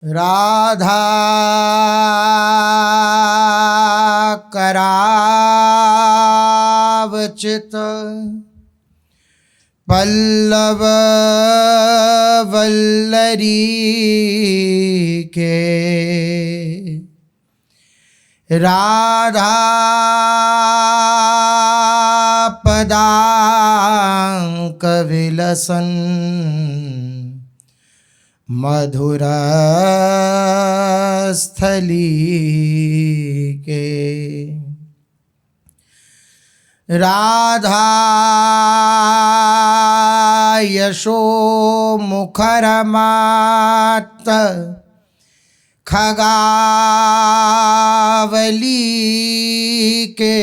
राधा करावचित पल्लव वल्लरी के राधा पदांक विलसन मधुर स्थली के राधा यशो मुखरमात खगावली के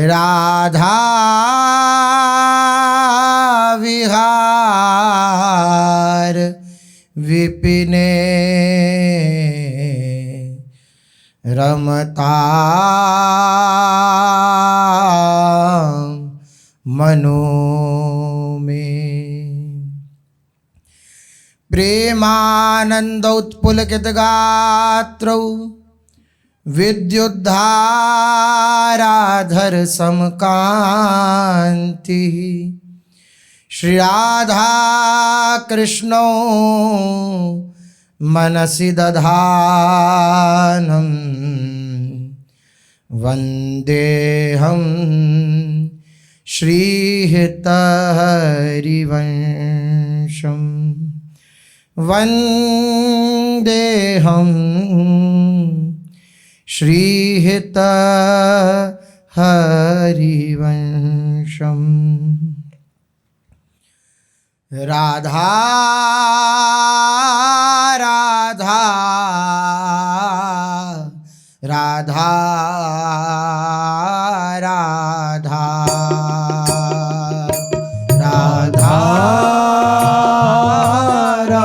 राधा विहार विपिने रमता मनो में प्रेमानंदोत्पुलकित गात्रौ विद्युद्धाराधर समकांति श्री राधा कृष्णो मनसि दधानं वन्देऽहं श्रीहरिवंशं वन्देऽहं श्रीहरिवंशं राधा राधा राधा राधा राधा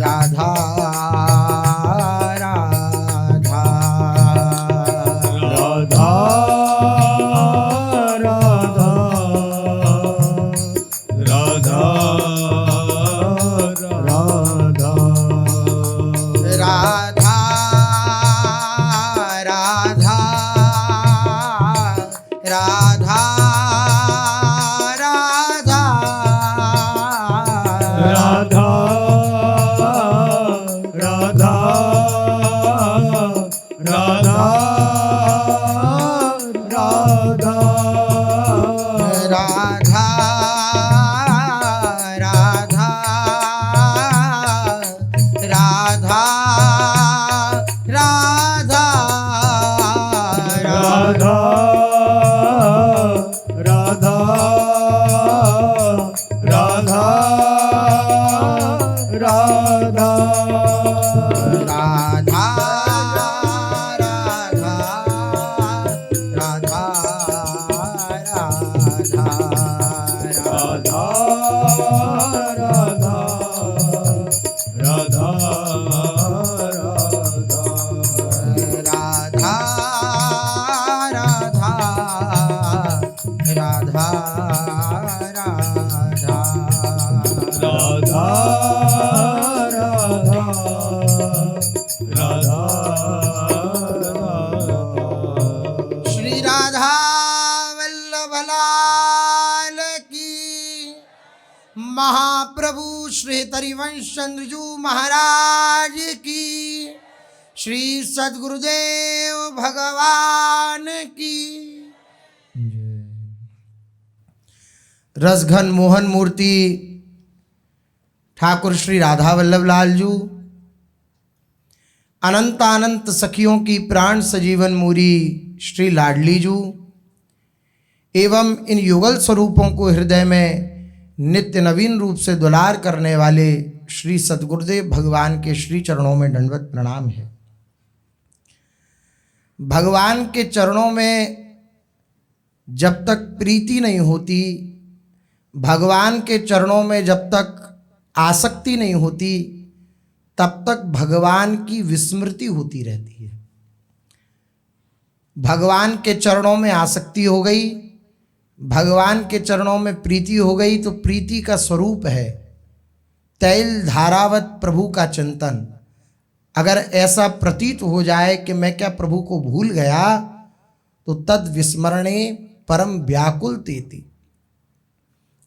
राधा राधा राधा राधा राधा राधा राधा राधा राधा राधा राधा राधा राधा राधा राधा राधा राधा राधा श्री राधा वल्लभ लाल की, महाप्रभु श्री हरिवंश चंद्रजू महाराज की, श्री सद्गुरुदेव भगवान की। रसघन मोहन मूर्ति ठाकुर श्री राधा वल्लभ लाल जू, अनंत सखियों की प्राण सजीवन मूरी श्री लाडली जू एवं इन युगल स्वरूपों को हृदय में नित्य नवीन रूप से दुलार करने वाले श्री सद्गुरुदेव भगवान के श्री चरणों में दंडवत प्रणाम है। भगवान के चरणों में जब तक प्रीति नहीं होती, भगवान के चरणों में जब तक आसक्ति नहीं होती, तब तक भगवान की विस्मृति होती रहती है। भगवान के चरणों में आसक्ति हो गई, भगवान के चरणों में प्रीति हो गई, तो प्रीति का स्वरूप है तैल धारावत प्रभु का चिंतन। अगर ऐसा प्रतीत हो जाए कि मैं क्या प्रभु को भूल गया, तो तद विस्मरणे परम व्याकुल तेति।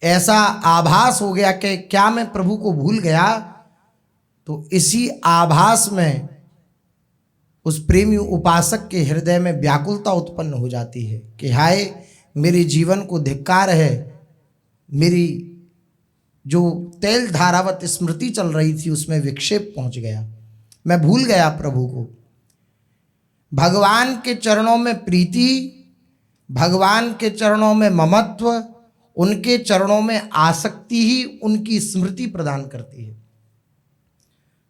ऐसा आभास हो गया कि क्या मैं प्रभु को भूल गया, तो इसी आभास में उस प्रेमी उपासक के हृदय में व्याकुलता उत्पन्न हो जाती है कि हाय मेरे जीवन को धिक्कार है, मेरी जो तैल धारावत स्मृति चल रही थी उसमें विक्षेप पहुंच गया, मैं भूल गया प्रभु को। भगवान के चरणों में प्रीति, भगवान के चरणों में ममत्व, उनके चरणों में आसक्ति ही उनकी स्मृति प्रदान करती है।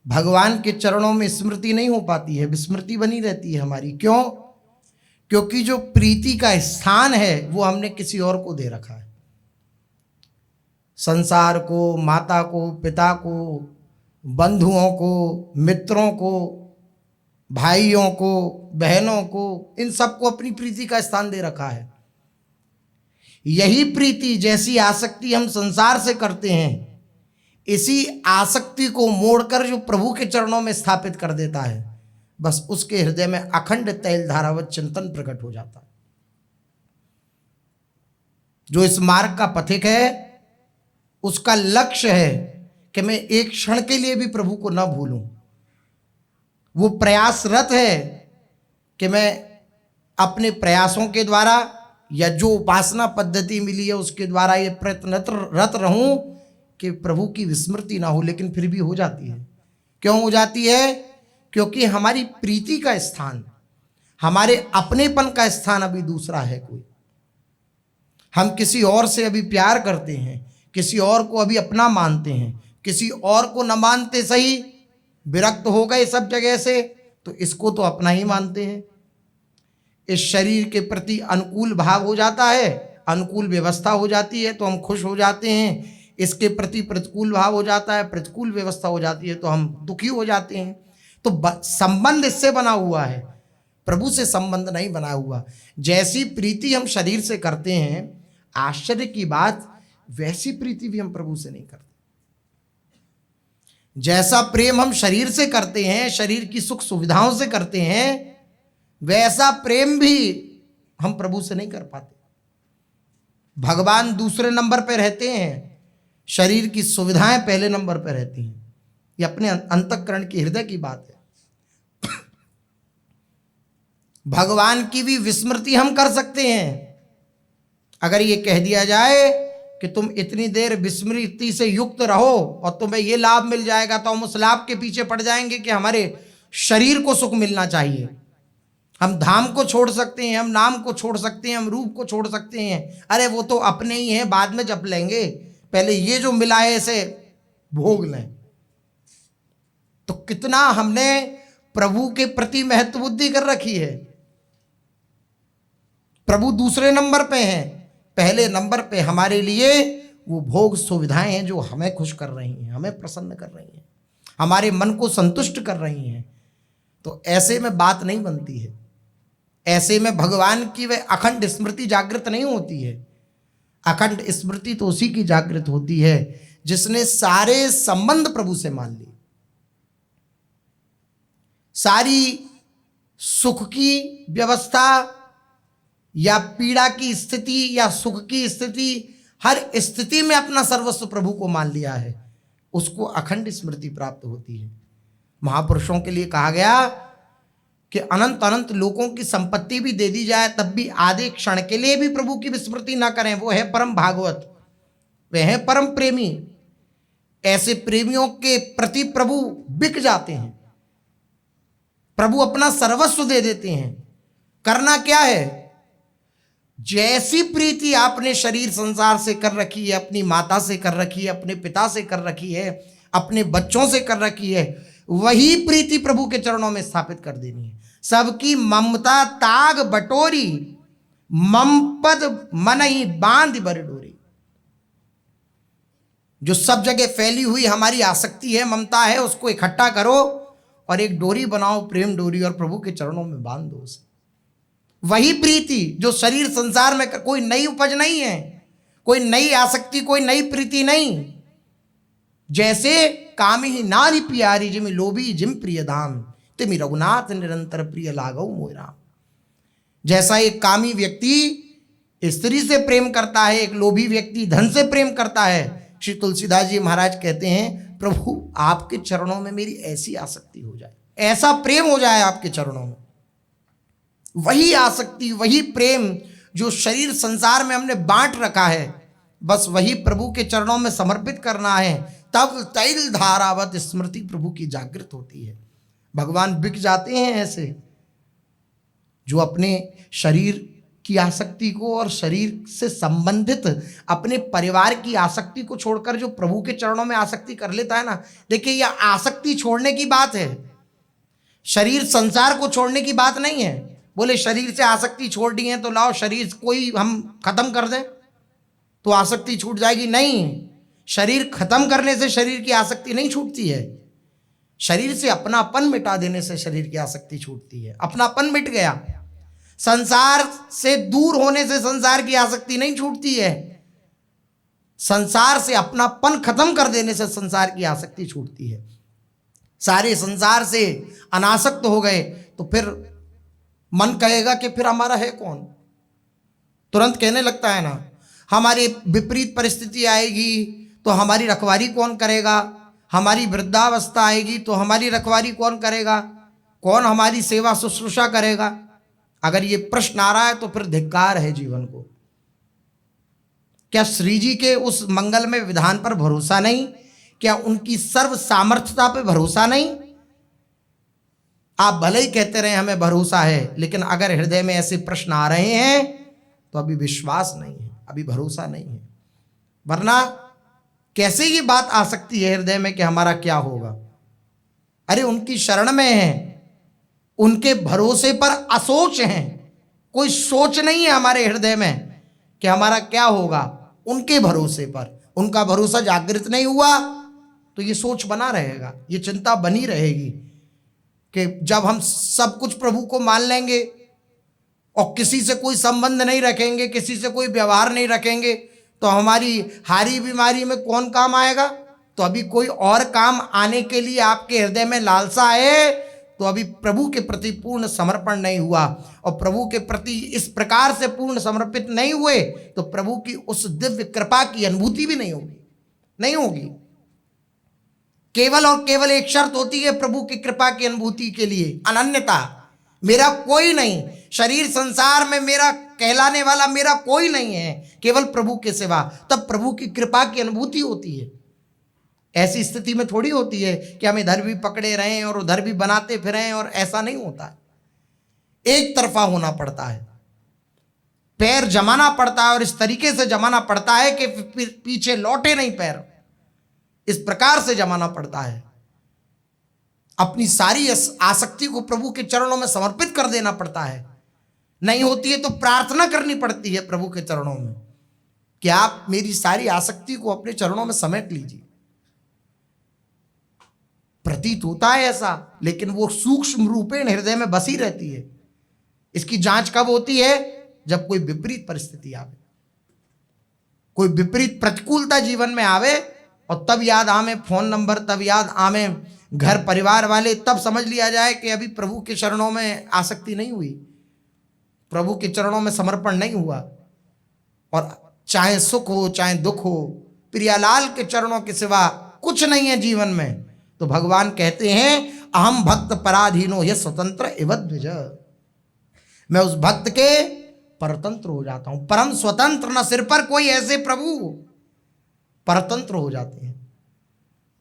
भगवान के चरणों में स्मृति नहीं हो पाती है, विस्मृति बनी रहती है हमारी। क्यों? क्योंकि जो प्रीति का स्थान है वो हमने किसी और को दे रखा है। संसार को, माता को, पिता को, बंधुओं को, मित्रों को, भाइयों को, बहनों को, इन सबको अपनी प्रीति का स्थान दे रखा है। यही प्रीति, जैसी आसक्ति हम संसार से करते हैं, इसी आसक्ति को मोड़कर जो प्रभु के चरणों में स्थापित कर देता है, बस उसके हृदय में अखंड तैल धारावत चिंतन प्रकट हो जाता है। जो इस मार्ग का पथिक है, उसका लक्ष्य है कि मैं एक क्षण के लिए भी प्रभु को न भूलूं। वो प्रयासरत है कि मैं अपने प्रयासों के द्वारा या जो उपासना पद्धति मिली है उसके द्वारा ये प्रयत्नरत रहूं कि प्रभु की विस्मृति ना हो, लेकिन फिर भी हो जाती है। क्यों हो जाती है? क्योंकि हमारी प्रीति का स्थान, हमारे अपनेपन का स्थान अभी दूसरा है कोई। हम किसी और से अभी प्यार करते हैं, किसी और को अभी अपना मानते हैं, किसी और को न मानते सही विरक्त हो गए सब जगह से, तो इसको तो अपना ही मानते हैं। इस शरीर के प्रति अनुकूल भाव हो जाता है, अनुकूल व्यवस्था हो जाती है तो हम खुश हो जाते हैं। इसके प्रति प्रतिकूल भाव हो जाता है, प्रतिकूल व्यवस्था हो जाती है तो हम दुखी हो जाते हैं। तो संबंध इससे बना हुआ है, प्रभु से संबंध नहीं बना हुआ। जैसी प्रीति हम शरीर से करते हैं, आश्चर्य की बात, वैसी प्रीति भी हम प्रभु से नहीं करते। जैसा प्रेम हम शरीर से करते हैं, शरीर की सुख सुविधाओं से करते हैं, वैसा प्रेम भी हम प्रभु से नहीं कर पाते। भगवान दूसरे नंबर पर रहते हैं, शरीर की सुविधाएं पहले नंबर पर रहती हैं। ये अपने अंतःकरण की, हृदय की बात है। भगवान की भी विस्मृति हम कर सकते हैं। अगर ये कह दिया जाए कि तुम इतनी देर विस्मृति से युक्त रहो और तुम्हें ये लाभ मिल जाएगा, तो हम उस लाभ के पीछे पड़ जाएंगे कि हमारे शरीर को सुख मिलना चाहिए। हम धाम को छोड़ सकते हैं, हम नाम को छोड़ सकते हैं, हम रूप को छोड़ सकते हैं। अरे वो तो अपने ही हैं, बाद में जप लेंगे, पहले ये जो मिला है इसे भोग लें। तो कितना हमने प्रभु के प्रति महत्व बुद्धि कर रखी है। प्रभु दूसरे नंबर पे हैं, पहले नंबर पे हमारे लिए वो भोग सुविधाएं हैं जो हमें खुश कर रही हैं, हमें प्रसन्न कर रही हैं, हमारे मन को संतुष्ट कर रही हैं। तो ऐसे में बात नहीं बनती है, ऐसे में भगवान की वह अखंड स्मृति जागृत नहीं होती है। अखंड स्मृति तो उसी की जागृत होती है जिसने सारे संबंध प्रभु से मान लिए, सारी सुख की व्यवस्था या पीड़ा की स्थिति या सुख की स्थिति, हर स्थिति में अपना सर्वस्व प्रभु को मान लिया है, उसको अखंड स्मृति प्राप्त होती है। महापुरुषों के लिए कहा गया कि अनंत अनंत लोगों की संपत्ति भी दे दी जाए तब भी आधे क्षण के लिए भी प्रभु की विस्मृति ना करें। वो है परम भागवत, वे हैं परम प्रेमी। ऐसे प्रेमियों के प्रति प्रभु बिक जाते हैं, प्रभु अपना सर्वस्व दे देते हैं। करना क्या है? जैसी प्रीति आपने शरीर संसार से कर रखी है, अपनी माता से कर रखी है, अपने पिता से कर रखी है, अपने बच्चों से कर रखी है, वही प्रीति प्रभु के चरणों में स्थापित कर देनी है। सबकी ममता ताग बटोरी, मम पद मनहि बांध बर डोरी। जो सब जगह फैली हुई हमारी आसक्ति है, ममता है, उसको इकट्ठा करो और एक डोरी बनाओ, प्रेम डोरी, और प्रभु के चरणों में बांध दो उसे। वही प्रीति जो शरीर संसार में कोई नई उपज नहीं है, कोई नई आसक्ति, कोई नई प्रीति नहीं। जैसे कामी ही नारी प्यारी जिम लोभी जिम प्रिय धाम, तिमि रघुनाथ निरंतर प्रिय लागौ मोय राम। जैसा एक कामी व्यक्ति स्त्री से प्रेम करता है, एक लोभी व्यक्ति धन से प्रेम करता है, श्री तुलसीदास जी महाराज कहते हैं प्रभु आपके चरणों में मेरी ऐसी आसक्ति हो जाए, ऐसा प्रेम हो जाए आपके चरणों में। वही आसक्ति, वही प्रेम जो शरीर संसार में हमने बांट रखा है, बस वही प्रभु के चरणों में समर्पित करना है, तब तैल धारावत स्मृति प्रभु की जागृत होती है। भगवान बिक जाते हैं ऐसे जो अपने शरीर की आसक्ति को और शरीर से संबंधित अपने परिवार की आसक्ति को छोड़कर जो प्रभु के चरणों में आसक्ति कर लेता है ना। देखिए, यह आसक्ति छोड़ने की बात है, शरीर संसार को छोड़ने की बात नहीं है। बोले शरीर से आसक्ति छोड़ दी है तो लाओ शरीर कोई हम खत्म कर दें तो आसक्ति छूट जाएगी। नहीं, शरीर खत्म करने से शरीर की आसक्ति नहीं छूटती है, शरीर से अपनापन मिटा देने से शरीर की आसक्ति छूटती है। अपनापन मिट गया, संसार से दूर होने से संसार की आसक्ति नहीं छूटती है, संसार से अपनापन खत्म कर देने से संसार की आसक्ति छूटती है। सारे संसार से अनासक्त हो गए तो फिर मन कहेगा कि फिर हमारा है कौन। तुरंत कहने लगता है ना, हमारी विपरीत परिस्थिति आएगी तो हमारी रखवारी कौन करेगा, हमारी वृद्धावस्था आएगी तो हमारी रखवारी कौन करेगा, कौन हमारी सेवा शुश्रूषा करेगा। अगर ये प्रश्न आ रहा है तो फिर धिक्कार है जीवन को। क्या श्री जी के उस मंगलमय विधान पर भरोसा नहीं? क्या उनकी सर्व सामर्थ्यता पर भरोसा नहीं? आप भले ही कहते रहे हमें भरोसा है, लेकिन अगर हृदय में ऐसे प्रश्न आ रहे हैं तो अभी विश्वास नहीं है, अभी भरोसा नहीं है। वरना कैसे ये बात आ सकती है हृदय में कि हमारा क्या होगा? अरे उनकी शरण में है, उनके भरोसे पर असोच हैं, कोई सोच नहीं है हमारे हृदय में कि हमारा क्या होगा। उनके भरोसे पर, उनका भरोसा जागृत नहीं हुआ तो ये सोच बना रहेगा, ये चिंता बनी रहेगी कि जब हम सब कुछ प्रभु को मान लेंगे और किसी से कोई संबंध नहीं रखेंगे, किसी से कोई व्यवहार नहीं रखेंगे, तो हमारी हारी बीमारी में कौन काम आएगा? तो अभी कोई और काम आने के लिए आपके हृदय में लालसा है तो अभी प्रभु के प्रति पूर्ण समर्पण नहीं हुआ, और प्रभु के प्रति इस प्रकार से पूर्ण समर्पित नहीं हुए तो प्रभु की उस दिव्य कृपा की अनुभूति भी नहीं होगी। केवल और केवल एक शर्त होती है प्रभु की कृपा की अनुभूति के लिए, अनन्यता। मेरा कोई नहीं, शरीर संसार में मेरा कहलाने वाला मेरा कोई नहीं है, केवल प्रभु के सिवा, तब प्रभु की कृपा की अनुभूति होती है। ऐसी स्थिति में थोड़ी होती है कि हम इधर भी पकड़े रहें और उधर भी बनाते फिरें, और ऐसा नहीं होता है। एक तरफा होना पड़ता है, पैर जमाना पड़ता है, और इस तरीके से जमाना पड़ता है कि पीछे लौटे नहीं पैर, इस प्रकार से जमाना पड़ता है। अपनी सारी आसक्ति को प्रभु के चरणों में समर्पित कर देना पड़ता है। नहीं होती है तो प्रार्थना करनी पड़ती है प्रभु के चरणों में कि आप मेरी सारी आसक्ति को अपने चरणों में समेट लीजिए। प्रतीत होता है ऐसा, लेकिन वो सूक्ष्म रूपेण हृदय में बसी रहती है। इसकी जांच कब होती है? जब कोई विपरीत परिस्थिति आवे, कोई विपरीत प्रतिकूलता जीवन में आवे, और तब याद आवे फोन नंबर, तब याद आवे घर परिवार वाले, तब समझ लिया जाए कि अभी प्रभु के चरणों में आसक्ति नहीं हुई, प्रभु के चरणों में समर्पण नहीं हुआ। और चाहे सुख हो चाहे दुख हो, प्रियालाल के चरणों के सिवा कुछ नहीं है जीवन में। तो भगवान कहते हैं अहम भक्त पराधीनो ये स्वतंत्र एवद्विज, मैं उस भक्त के परतंत्र हो जाता हूं। परम स्वतंत्र, न सिर पर कोई ऐसे प्रभु, परतंत्र हो जाते हैं।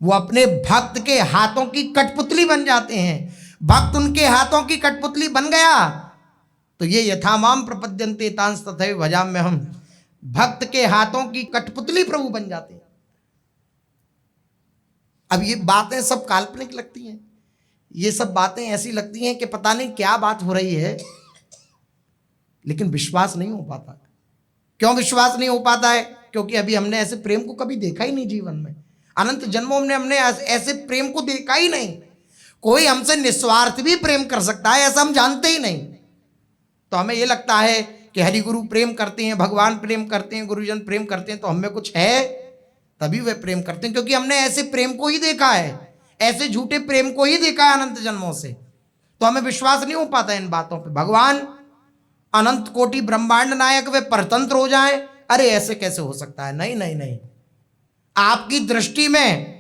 वो अपने भक्त के हाथों की कठपुतली बन जाते हैं। भक्त उनके हाथों की कठपुतली बन गया तो ये यथामाम प्रपद्यन्ते तांस तथैव भजाम्य हम, भक्त के हाथों की कठपुतली प्रभु बन जाते हैं। अब ये बातें सब काल्पनिक लगती हैं, ये सब बातें ऐसी लगती हैं कि पता नहीं क्या बात हो रही है, लेकिन विश्वास नहीं हो पाता। क्यों विश्वास नहीं हो पाता है? क्योंकि अभी हमने ऐसे प्रेम को कभी देखा ही नहीं जीवन में। अनंत जन्मों में हमने ऐसे प्रेम को देखा ही नहीं। कोई हमसे निस्वार्थ भी प्रेम कर सकता है ऐसा हम जानते ही नहीं। तो हमें ये लगता है कि हरि गुरु प्रेम करते हैं, भगवान प्रेम करते हैं, गुरुजन प्रेम करते हैं, तो हमें कुछ है तभी वे प्रेम करते हैं, क्योंकि हमने ऐसे प्रेम को ही देखा है, ऐसे झूठे प्रेम को ही देखा है अनंत जन्मों से। तो हमें विश्वास नहीं हो पाता इन बातों पे। भगवान अनंत कोटि ब्रह्मांड नायक वे परतंत्र हो जाएं, अरे ऐसे कैसे हो सकता है? नहीं नहीं नहीं, आपकी दृष्टि में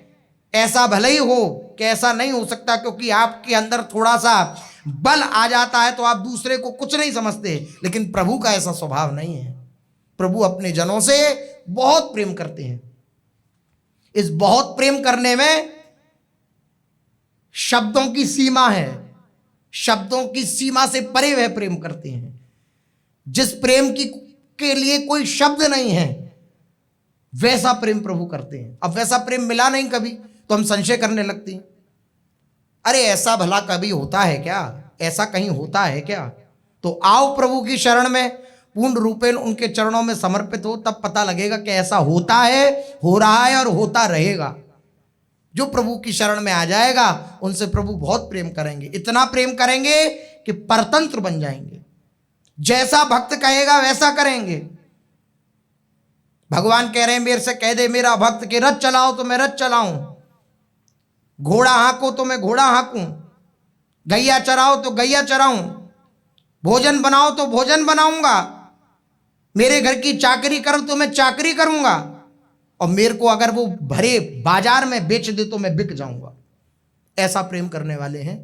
ऐसा भले ही हो कि ऐसा नहीं हो सकता, क्योंकि आपके अंदर थोड़ा सा बल आ जाता है तो आप दूसरे को कुछ नहीं समझते, लेकिन प्रभु का ऐसा स्वभाव नहीं है। प्रभु अपने जनों से बहुत प्रेम करते हैं। इस बहुत प्रेम करने में शब्दों की सीमा है, शब्दों की सीमा से परे वह प्रेम करते हैं। जिस प्रेम के लिए कोई शब्द नहीं है वैसा प्रेम प्रभु करते हैं। अब वैसा प्रेम मिला नहीं कभी तो हम संशय करने लगते हैं, अरे ऐसा भला कभी होता है क्या, ऐसा कहीं होता है क्या? तो आओ प्रभु की शरण में, पूर्ण रूपेण उनके चरणों में समर्पित हो, तब पता लगेगा कि ऐसा होता है, हो रहा है और होता रहेगा। जो प्रभु की शरण में आ जाएगा उनसे प्रभु बहुत प्रेम करेंगे, इतना प्रेम करेंगे कि परतंत्र बन जाएंगे। जैसा भक्त कहेगा वैसा करेंगे। भगवान कह रहे हैं मेरे से कह दे मेरा भक्त कि रथ चलाओ तो मैं रथ चलाऊं, घोड़ा हाँको तो मैं घोड़ा हाँकूं, गैया चराओ तो गैया चराऊं, भोजन बनाओ तो भोजन बनाऊंगा, मेरे घर की चाकरी करो तो मैं चाकरी करूंगा, और मेरे को अगर वो भरे बाजार में बेच दे तो मैं बिक जाऊंगा। ऐसा प्रेम करने वाले हैं।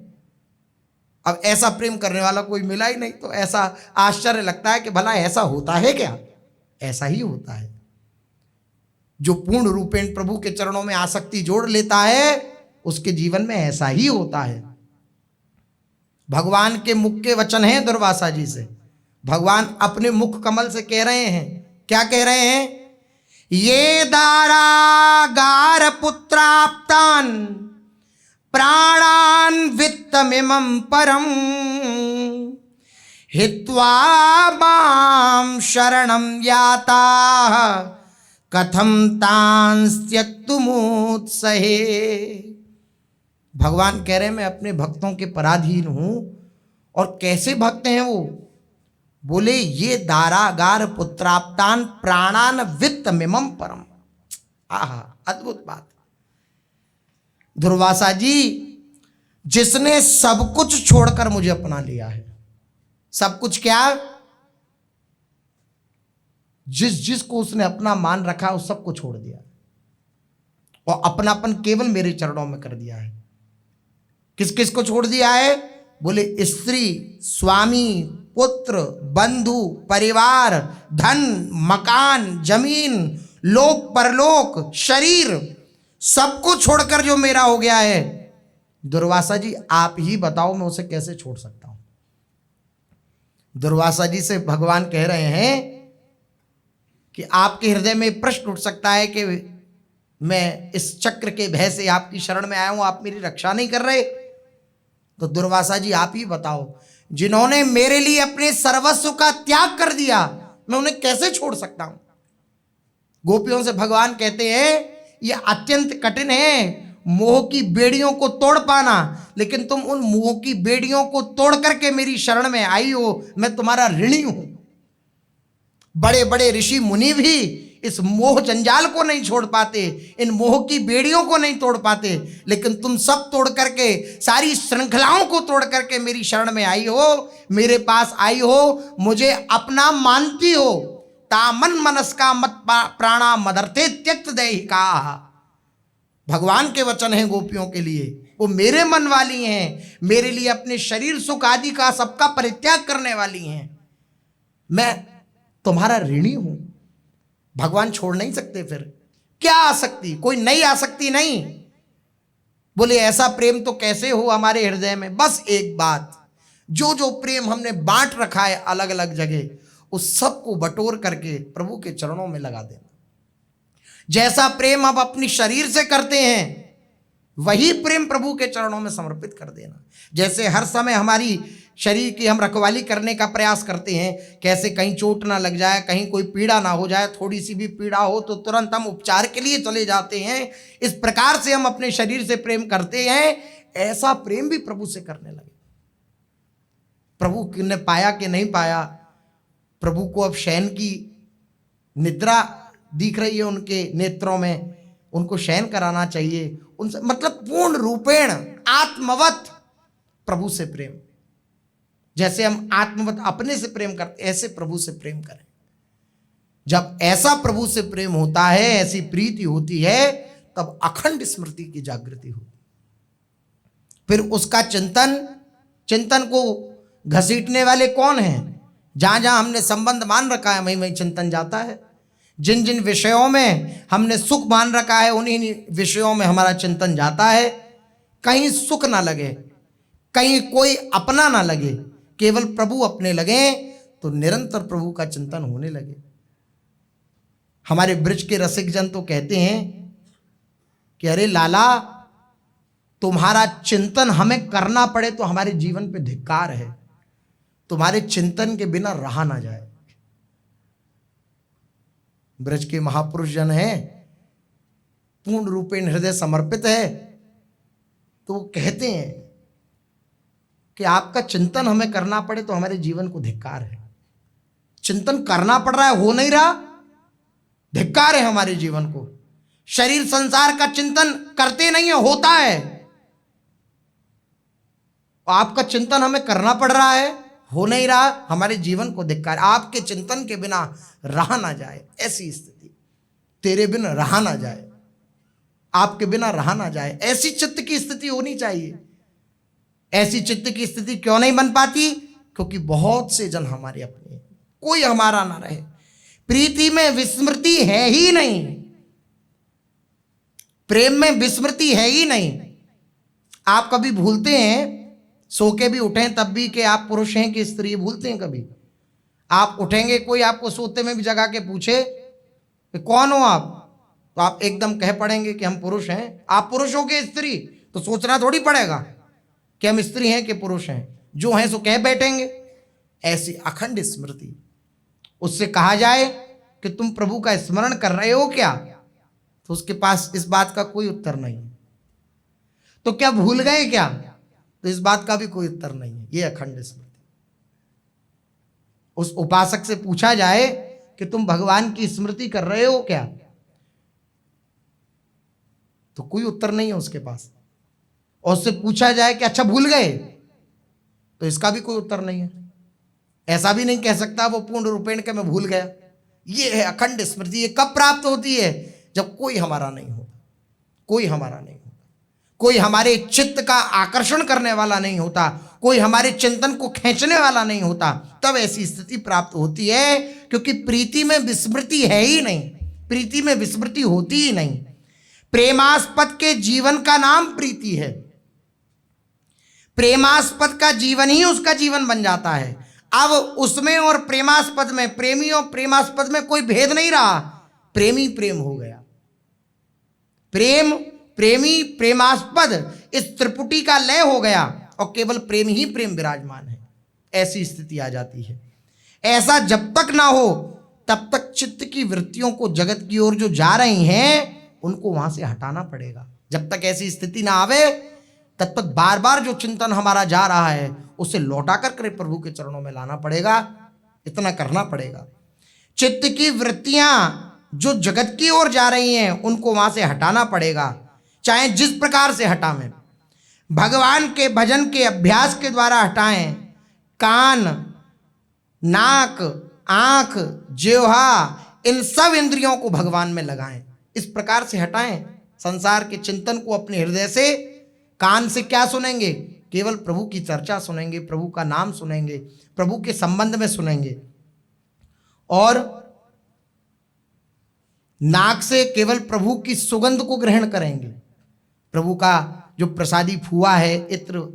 अब ऐसा प्रेम करने वाला कोई मिला ही नहीं, तो ऐसा आश्चर्य लगता है कि भला ऐसा होता है क्या? ऐसा ही होता है। जो पूर्ण रूपेण प्रभु के चरणों में आसक्ति जोड़ लेता है उसके जीवन में ऐसा ही होता है। भगवान के मुख के वचन हैं दुर्वासा जी से। भगवान अपने मुख कमल से कह रहे हैं, क्या कह रहे हैं? ये दारागार पुत्राप्तान प्राणान वित्तमिमं परम हित्वा मां शरणं याता कथम तांस त्यक्तुमुत्सहे। भगवान कह रहे हैं मैं अपने भक्तों के पराधीन हूं। और कैसे भक्त हैं वो? बोले ये दारागार पुत्राप्तान प्राणान वित्तमिमं परम। आहा, अद्भुत बात। दुर्वासा जी, जिसने सब कुछ छोड़कर मुझे अपना लिया है, सब कुछ क्या? जिसको उसने अपना मान रखा उस सबको छोड़ दिया और अपनापन केवल मेरे चरणों में कर दिया है। किस किस को छोड़ दिया है? बोले स्त्री, स्वामी, पुत्र, बंधु, परिवार, धन, मकान, जमीन, लोक परलोक, शरीर, सबको छोड़कर जो मेरा हो गया है, दुर्वासा जी आप ही बताओ मैं उसे कैसे छोड़ सकता हूं। दुर्वासा जी से भगवान कह रहे हैं कि आपके हृदय में प्रश्न उठ सकता है कि मैं इस चक्र के भय से आपकी शरण में आया हूं, आप मेरी रक्षा नहीं कर रहे। तो दुर्वासा जी आप ही बताओ, जिन्होंने मेरे लिए अपने सर्वस्व का त्याग कर दिया, मैं उन्हें कैसे छोड़ सकता हूं। गोपियों से भगवान कहते हैं यह अत्यंत कठिन है मोह की बेड़ियों को तोड़ पाना, लेकिन तुम उन मोह की बेड़ियों को तोड़ करके मेरी शरण में आई हो, मैं तुम्हारा ऋणी हूं। बड़े बड़े ऋषि मुनि भी इस मोह जंजाल को नहीं छोड़ पाते, इन मोह की बेड़ियों को नहीं तोड़ पाते, लेकिन तुम सब तोड़ करके, सारी श्रृंखलाओं को तोड़ करके मेरी शरण में आई हो, मेरे पास आई हो, मुझे अपना मानती हो। तामन मनस्का मत प्राणा मदर्थे त्यक्त देहिका। भगवान के वचन हैं गोपियों के लिए, वो मेरे मन वाली हैं, मेरे लिए अपने शरीर सुख आदि का सबका परित्याग करने वाली हैं। मैं तुम्हारा ऋणी हूं। भगवान छोड़ नहीं सकते। फिर क्या आसक्ति, कोई नई आसक्ति नहीं। बोले ऐसा प्रेम तो कैसे हो हमारे हृदय में। बस एक बात, जो जो प्रेम हमने बांट रखा है अलग अलग जगह, उस सब को बटोर करके प्रभु के चरणों में लगा देना। जैसा प्रेम आप अपनी शरीर से करते हैं, वही प्रेम प्रभु के चरणों में समर्पित कर देना। जैसे हर समय हमारी शरीर की हम रखवाली करने का प्रयास करते हैं, कैसे कहीं चोट ना लग जाए, कहीं कोई पीड़ा ना हो जाए, थोड़ी सी भी पीड़ा हो तो तुरंत हम उपचार के लिए चले जाते हैं, इस प्रकार से हम अपने शरीर से प्रेम करते हैं। ऐसा प्रेम भी प्रभु से करने लगे। प्रभु ने पाया कि नहीं पाया, प्रभु को अब शयन की निद्रा दिख रही है उनके नेत्रों में, उनको शयन कराना चाहिए उनसे, मतलब पूर्ण रूपेण आत्मवत प्रभु से प्रेम। जैसे हम आत्मवत अपने से प्रेम करते, ऐसे प्रभु से प्रेम करें। जब ऐसा प्रभु से प्रेम होता है, ऐसी प्रीति होती है, तब अखंड स्मृति की जागृति होती। फिर उसका चिंतन को घसीटने वाले कौन हैं? जहां जहां हमने संबंध मान रखा है, वहीं वहीं चिंतन जाता है। जिन जिन विषयों में हमने सुख मान रखा है, उन्हीं विषयों में हमारा चिंतन जाता है। कहीं सुख ना लगे, कहीं कोई अपना ना लगे, केवल प्रभु अपने लगे, तो निरंतर प्रभु का चिंतन होने लगे। हमारे ब्रज के रसिक जन तो कहते हैं कि अरे लाला, तुम्हारा चिंतन हमें करना पड़े तो हमारे जीवन पे धिक्कार है, तुम्हारे चिंतन के बिना रहा ना जाए। ब्रज के महापुरुष जन हैं, पूर्ण रूपेण हृदय समर्पित है, तो वो कहते हैं कि आपका चिंतन हमें करना पड़े तो हमारे जीवन को धिक्कार है। चिंतन करना पड़ रहा है, हो नहीं रहा, धिक्कार है हमारे जीवन को। शरीर संसार का चिंतन करते नहीं है, होता है। आपका चिंतन हमें करना पड़ रहा है, हो नहीं रहा, हमारे जीवन को धिक्कार। आपके चिंतन के बिना रहा ना जाए, ऐसी स्थिति, तेरे बिना रहा ना जाए, आपके बिना रहा ना जाए, ऐसी चित्त की स्थिति होनी चाहिए। ऐसी चित्त की स्थिति क्यों नहीं बन पाती? क्योंकि बहुत से जन हमारे अपने, कोई हमारा ना रहे। प्रीति में विस्मृति है ही नहीं, प्रेम में विस्मृति है ही नहीं। आप कभी भूलते हैं, सो के भी उठें तब भी, कि आप पुरुष हैं कि स्त्री, भूलते हैं कभी? आप उठेंगे, कोई आपको सोते में भी जगा के पूछे कि कौन हो आप, तो आप एकदम कह पड़ेंगे कि हम पुरुष हैं। आप पुरुष हो कि स्त्री, तो सोचना थोड़ी पड़ेगा कि हम स्त्री हैं कि पुरुष हैं, जो हैं सो कह बैठेंगे। ऐसी अखंड स्मृति, उससे कहा जाए कि तुम प्रभु का स्मरण कर रहे हो क्या, तो उसके पास इस बात का कोई उत्तर नहीं। तो क्या भूल गए क्या, तो इस बात का भी कोई उत्तर नहीं है। ये अखंड स्मृति। उस उपासक से पूछा जाए कि तुम भगवान की स्मृति कर रहे हो क्या, तो कोई उत्तर नहीं है उसके पास। और उससे पूछा जाए कि अच्छा भूल गए, तो इसका भी कोई उत्तर नहीं है। ऐसा भी नहीं कह सकता वो पूर्ण रूपेण के मैं भूल गया। ये है अखंड स्मृति। ये कब प्राप्त होती है? जब कोई हमारा नहीं होता, कोई हमारा नहीं होता, कोई हमारे चित्त का आकर्षण करने वाला नहीं होता, कोई हमारे चिंतन को खींचने वाला नहीं होता, तब ऐसी स्थिति प्राप्त होती है। क्योंकि प्रीति में विस्मृति है ही नहीं, प्रीति में विस्मृति होती ही नहीं। प्रेमास्पद के जीवन का नाम प्रीति है, प्रेमास्पद का जीवन ही उसका जीवन बन जाता है। अब उसमें और प्रेमास्पद में, प्रेमी और प्रेमास्पद में कोई भेद नहीं रहा, प्रेमी प्रेम हो गया। प्रेम, प्रेमी, प्रेमास्पद, इस त्रिपुटी का लय हो गया और केवल प्रेम ही प्रेम विराजमान है। ऐसी स्थिति आ जाती है। ऐसा जब तक ना हो तब तक चित्त की वृत्तियों को जगत की ओर जो जा रही हैं उनको वहां से हटाना पड़ेगा। जब तक ऐसी स्थिति ना आवे तब तक बार बार जो चिंतन हमारा जा रहा है उसे लौटा कर प्रभु के चरणों में लाना पड़ेगा। इतना करना पड़ेगा। चित्त की वृत्तियां जो जगत की ओर जा रही हैं उनको वहां से हटाना पड़ेगा, चाहे जिस प्रकार से हटावें। भगवान के भजन के अभ्यास के द्वारा हटाएं। कान, नाक, आंख, जिह्वा, इन सब इंद्रियों को भगवान में लगाएं। इस प्रकार से हटाएं संसार के चिंतन को अपने हृदय से। कान से क्या सुनेंगे? केवल प्रभु की चर्चा सुनेंगे, प्रभु का नाम सुनेंगे, प्रभु के संबंध में सुनेंगे। और नाक से केवल प्रभु की सुगंध को ग्रहण करेंगे। प्रभु का जो प्रसादी फुआ है, इत्र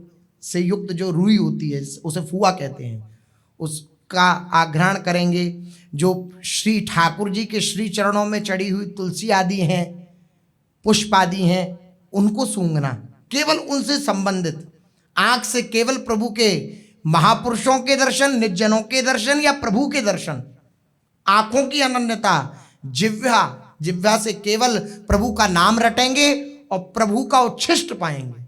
से युक्त जो रुई होती है उसे फुआ कहते हैं, उसका आग्रहण करेंगे। जो श्री ठाकुर जी के श्री चरणों में चढ़ी हुई तुलसी आदि हैं, पुष्प आदि हैं, उनको सूंघना, केवल उनसे संबंधित। आंख से केवल प्रभु के महापुरुषों के दर्शन, निजजनों के दर्शन या प्रभु के दर्शन, आंखों की अनन्यता। जिह्वा से केवल प्रभु का नाम रटेंगे और प्रभु का उच्छिष्ट पाएंगे।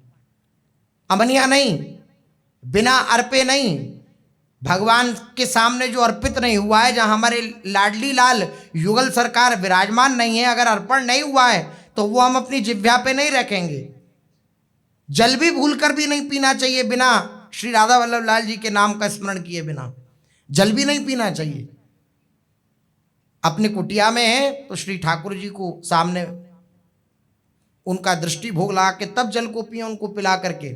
अमनिया नहीं, बिना अर्पे नहीं, भगवान के सामने जो अर्पित नहीं हुआ है, जहां हमारे लाडली लाल युगल सरकार विराजमान नहीं है, अगर अर्पण नहीं हुआ है तो वो हम अपनी जिह्वा पे नहीं रखेंगे। जल भी भूल कर भी नहीं पीना चाहिए बिना श्री राधा वल्लभ लाल जी के नाम का स्मरण किए बिना जल भी नहीं पीना चाहिए। अपने कुटिया में है तो श्री ठाकुर जी को सामने उनका दृष्टि भोग लगा के तब जल को पिए, उनको पिला करके।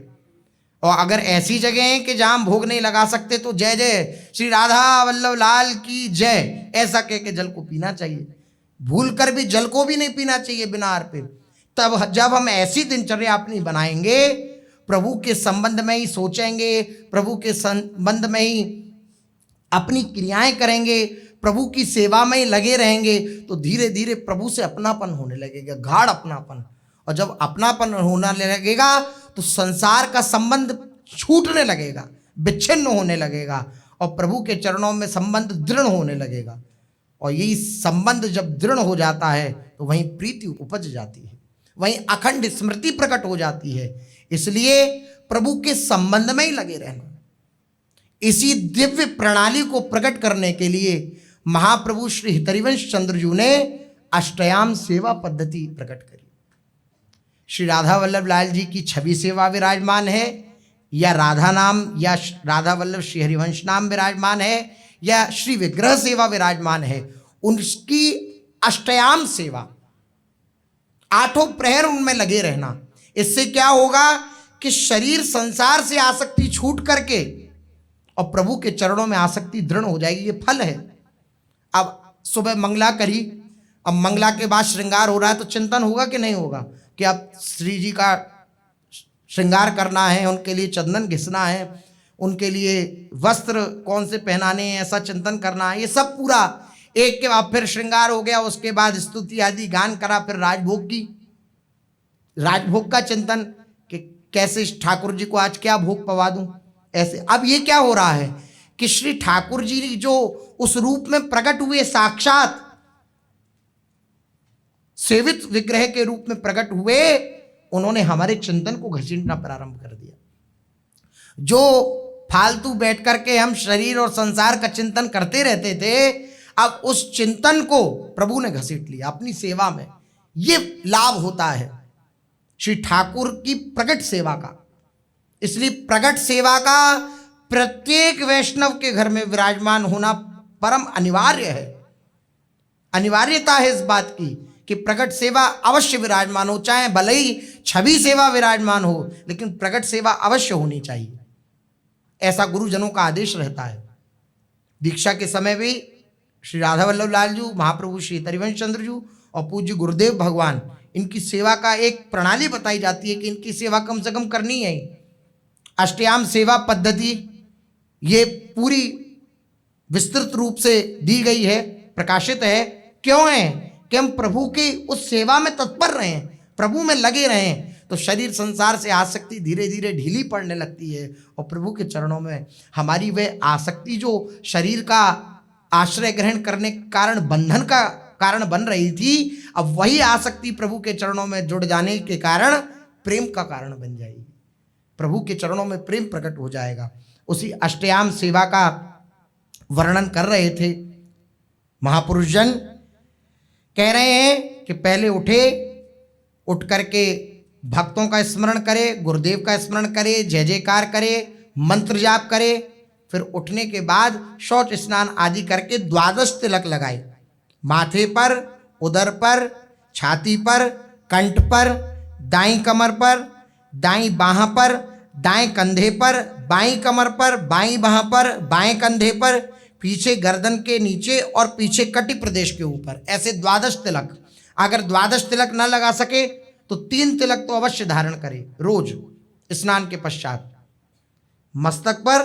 और अगर ऐसी जगह है कि जहां हम भोग नहीं लगा सकते तो जय जय श्री राधा वल्लभ लाल की जय, ऐसा कह के जल को पीना चाहिए। भूल कर भी जल को भी नहीं पीना चाहिए बिना अर्पित। तब जब हम ऐसी दिनचर्या अपनी बनाएंगे, प्रभु के संबंध में ही सोचेंगे, प्रभु के संबंध में ही अपनी क्रियाएं करेंगे, प्रभु की सेवा में ही लगे रहेंगे, तो धीरे धीरे प्रभु से अपनापन होने लगेगा, गाढ़ अपनापन। और जब अपनापन होने लगेगा तो संसार का संबंध छूटने लगेगा, विच्छिन्न होने लगेगा और प्रभु के चरणों में संबंध दृढ़ होने लगेगा। और यही संबंध जब दृढ़ हो जाता है तो वहीं प्रीति उपज जाती है, वहीं अखंड स्मृति प्रकट हो जाती है। इसलिए प्रभु के संबंध में ही लगे रहना। इसी दिव्य प्रणाली को प्रकट करने के लिए महाप्रभु श्री हितरिवंश चंद्र जी ने अष्टयाम सेवा पद्धति प्रकट करी। श्री राधा वल्लभ लाल जी की छवि सेवा विराजमान है, या राधा नाम या राधा वल्लभ श्री हरिवंश नाम विराजमान है, या श्री विग्रह सेवा विराजमान है, उनकी अष्टयाम सेवा, आठों प्रहर उनमें लगे रहना। इससे क्या होगा कि शरीर संसार से आसक्ति छूट करके और प्रभु के चरणों में आसक्ति दृढ़ हो जाएगी। ये फल है। अब सुबह मंगला करी, अब मंगला के बाद श्रृंगार हो रहा है तो चिंतन होगा कि नहीं होगा कि अब श्री जी का श्रृंगार करना है, उनके लिए चंदन घिसना है, उनके लिए वस्त्र कौन से पहनाने हैं, ऐसा चिंतन करना है। ये सब पूरा एक के बाद फिर श्रृंगार हो गया, उसके बाद स्तुति आदि गान करा, फिर राजभोग का चिंतन कि कैसे ठाकुर जी को आज क्या भोग पवा दूं। ऐसे अब ये क्या हो रहा है कि श्री ठाकुर जी जो उस रूप में प्रकट हुए, साक्षात सेवित विग्रह के रूप में प्रकट हुए, उन्होंने हमारे चिंतन को घसीटना प्रारंभ कर दिया। जो फालतू बैठ करके हम शरीर और संसार का चिंतन करते रहते थे, अब उस चिंतन को प्रभु ने घसीट लिया अपनी सेवा में। ये लाभ होता है श्री ठाकुर की प्रकट सेवा का। इसलिए प्रकट सेवा का प्रत्येक वैष्णव के घर में विराजमान होना परम अनिवार्य है। अनिवार्यता है इस बात की कि प्रकट सेवा अवश्य विराजमान हो, चाहे भले ही छवि सेवा विराजमान हो, लेकिन प्रकट सेवा अवश्य होनी चाहिए। ऐसा गुरुजनों का आदेश रहता है। दीक्षा के समय भी श्री राधा वल्लभ लाल जी, महाप्रभु श्री हरिवंश चंद्र जी और पूज्य गुरुदेव भगवान, इनकी सेवा का एक प्रणाली बताई जाती है कि इनकी सेवा कम से कम करनी है। अष्टयाम सेवा पद्धति ये पूरी विस्तृत रूप से दी गई है, प्रकाशित है। क्यों है कि हम प्रभु की उस सेवा में तत्पर रहें, प्रभु में लगे रहें, तो शरीर संसार से आसक्ति धीरे धीरे ढीली पड़ने लगती है और प्रभु के चरणों में हमारी वह आसक्ति जो शरीर का आश्रय ग्रहण करने के कारण बंधन का कारण बन रही थी, अब वही आसक्ति प्रभु के चरणों में जुड़ जाने के कारण प्रेम का कारण बन जाएगी। प्रभु के चरणों में प्रेम प्रकट हो जाएगा। उसी अष्टयाम सेवा का वर्णन कर रहे थे महापुरुष जन। कह रहे हैं कि पहले उठ करके भक्तों का स्मरण करे, गुरुदेव का स्मरण करे, जय जयकार करे, मंत्र जाप करे, फिर उठने के बाद शौच स्नान आदि करके 12 तिलक लगाए, माथे पर, उदर पर, छाती पर, कंठ पर, दाईं कमर पर, दाईं बाह पर, दाएं कंधे पर, बाईं कमर पर, बाईं बाह पर, बाएं कंधे पर, पीछे गर्दन के नीचे और पीछे कटी प्रदेश के ऊपर, ऐसे 12 तिलक। अगर 12 तिलक न लगा सके तो 3 तिलक तो अवश्य धारण करे रोज स्नान के पश्चात, मस्तक पर,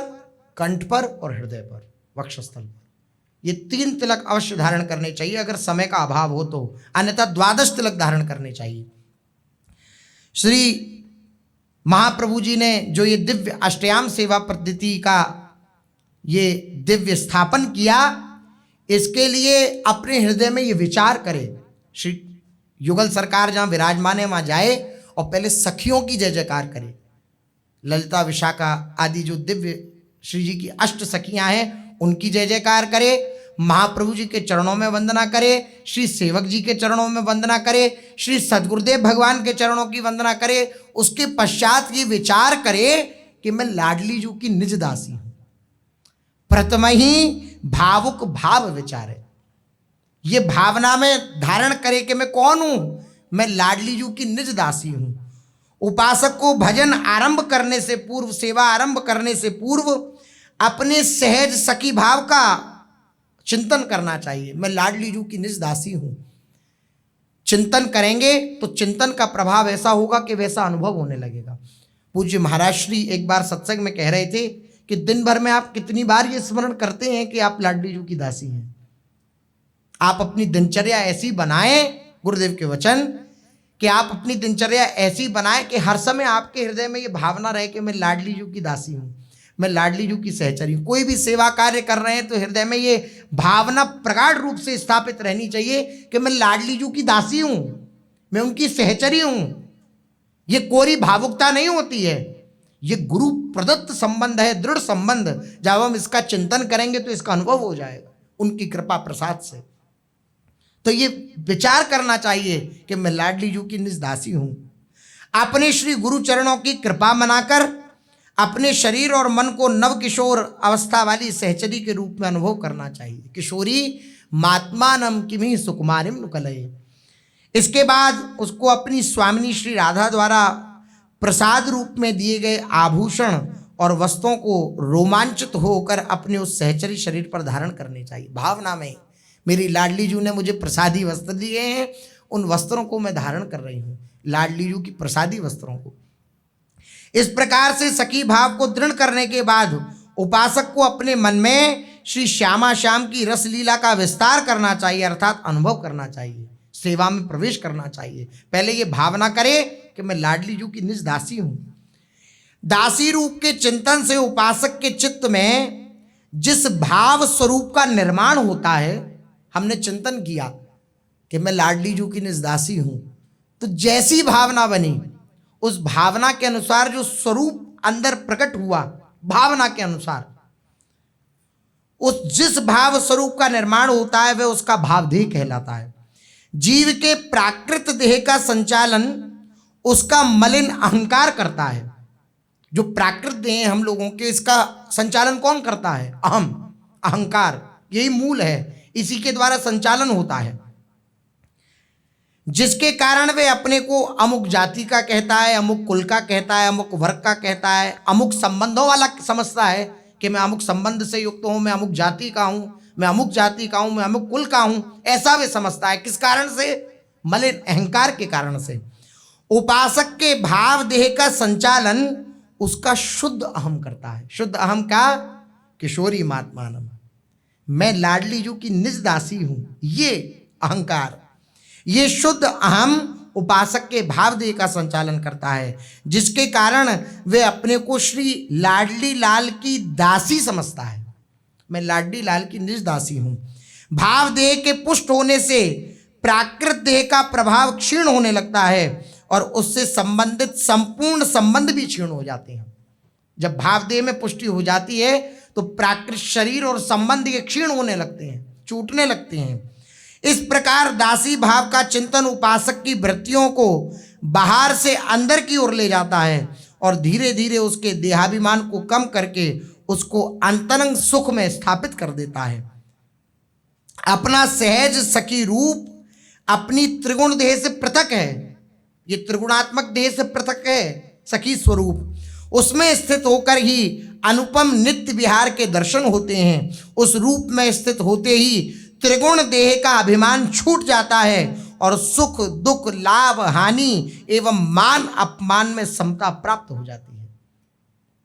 कंठ पर और हृदय पर, वक्षस्थल पर। ये 3 तिलक अवश्य धारण करने चाहिए अगर समय का अभाव हो तो, अन्यथा 12 तिलक धारण करने चाहिए। श्री महाप्रभु जी ने जो ये दिव्य अष्टयाम सेवा पद्धति का ये दिव्य स्थापन किया, इसके लिए अपने हृदय में ये विचार करे। श्री युगल सरकार जहाँ विराजमान है वहाँ जाए और पहले सखियों की जय जयकार करे। ललिता, विशाखा आदि जो दिव्य श्री जी की अष्ट सखियाँ हैं उनकी जय जयकार करे, महाप्रभु जी के चरणों में वंदना करे, श्री सेवक जी के चरणों में वंदना करे, श्री सद्गुरुदेव भगवान के चरणों की वंदना करे। उसके पश्चात ये विचार करे कि मैं लाडली जू की निज दासी हूँ। प्रथम ही भावुक भाव विचार है, ये भावना में धारण करे कि मैं कौन हूँ, मैं लाडली जू की निज दासी हूँ। उपासक को भजन आरंभ करने से पूर्व, सेवा आरंभ करने से पूर्व अपने सहज सखी भाव का चिंतन करना चाहिए। मैं लाडली जू की निज दासी हूँ। चिंतन करेंगे तो चिंतन का प्रभाव ऐसा होगा कि वैसा अनुभव होने लगेगा। पूज्य महाराज श्री एक बार सत्संग में कह रहे थे कि दिन भर में आप कितनी बार ये स्मरण करते हैं कि आप लाडली जू की दासी हैं। आप अपनी दिनचर्या ऐसी बनाएं, गुरुदेव के वचन, कि आप अपनी दिनचर्या ऐसी बनाएं कि हर समय आपके हृदय में ये भावना रहे कि मैं लाडली जू की दासी हूँ, मैं लाडली जू की सहचरी हूँ। कोई भी सेवा कार्य कर रहे हैं तो हृदय में ये भावना प्रगाढ़ रूप से स्थापित रहनी चाहिए कि मैं लाडली जू की दासी हूँ, मैं उनकी सहचरी हूँ। ये कोरी भावुकता नहीं होती है, ये गुरु प्रदत्त संबंध है, दृढ़ संबंध। जब हम इसका चिंतन करेंगे तो इसका अनुभव हो जाएगा उनकी कृपा प्रसाद से। तो ये विचार करना चाहिए कि मैं लाडली जू की निज दासी हूं। अपने श्री गुरु चरणों की कृपा मनाकर अपने शरीर और मन को नव किशोर अवस्था वाली सहचरी के रूप में अनुभव करना चाहिए। किशोरी मात्मानम किमि सुकुमारिम नुकलये। इसके बाद उसको अपनी स्वामिनी श्री राधा द्वारा प्रसाद रूप में दिए गए आभूषण और वस्त्रों को रोमांचित होकर अपने उस सहचरी शरीर पर धारण करने चाहिए। भावना में मेरी लाडली जू ने मुझे प्रसादी वस्त्र दिए हैं, उन वस्त्रों को मैं धारण कर रही हूँ, लाडली जू की प्रसादी वस्त्रों को। इस प्रकार से सखी भाव को दृढ़ करने के बाद उपासक को अपने मन में श्री श्यामा श्याम की रसलीला का विस्तार करना चाहिए, अर्थात अनुभव करना चाहिए, सेवा में प्रवेश करना चाहिए। पहले ये भावना करे कि मैं लाडली जू की निज दासी हूँ। दासी रूप के चिंतन से उपासक के चित्त में जिस भाव स्वरूप का निर्माण होता है, हमने चिंतन किया कि मैं लाडली जू की निज दासी हूं, तो जैसी भावना बनी उस भावना के अनुसार जो स्वरूप अंदर प्रकट हुआ, भावना के अनुसार उस जिस भाव स्वरूप का निर्माण होता है वह उसका भावदेह कहलाता है। जीव के प्राकृत देह का संचालन उसका मलिन अहंकार करता है। जो प्राकृत देह हम लोगों के, इसका संचालन कौन करता है? अहम, अहंकार, यही मूल है, इसी के द्वारा संचालन होता है। जिसके कारण वे अपने को अमुक जाति का कहता है, अमुक कुल का कहता है, अमुक वर्ग का कहता है, अमुक संबंधों वाला समझता है कि मैं अमुक संबंध से युक्त हूं, मैं अमुक जाति का हूं, मैं अमुक जाति का हूं, मैं अमुक कुल का हूं, ऐसा वे समझता है। किस कारण से? मलिन अहंकार के कारण से। उपासक के भाव देह का संचालन उसका शुद्ध अहम करता है। शुद्ध अहम का किशोरी मात्मानम, मैं लाडली जू की निज दासी हूं, ये अहंकार, ये शुद्ध अहम उपासक के भाव देह का संचालन करता है, जिसके कारण वे अपने को श्री लाडली लाल की दासी समझता है। मैं लाडली लाल की निज दासी हूं। भाव देह के पुष्ट होने से प्राकृत देह का प्रभाव क्षीण होने लगता है और उससे संबंधित संपूर्ण संबंध भी क्षीण हो जाते हैं। जब भाव देह में पुष्टि हो जाती है तो प्राकृत शरीर और संबंध ये क्षीण होने लगते हैं, छूटने लगते हैं। इस प्रकार दासी भाव का चिंतन उपासक की वृत्तियों को बाहर से अंदर की ओर ले जाता है और धीरे धीरे उसके देहाभिमान को कम करके उसको अंतरंग सुख में स्थापित कर देता है। अपना सहज सखी रूप अपनी त्रिगुण देह से पृथक है, ये त्रिगुणात्मक देह से पृथक है सखी स्वरूप, उसमें स्थित होकर ही अनुपम नित्य विहार के दर्शन होते हैं। उस रूप में स्थित होते ही त्रिगुण देह का अभिमान छूट जाता है और सुख दुख लाभ हानि एवं मान अपमान में समता प्राप्त हो जाती है।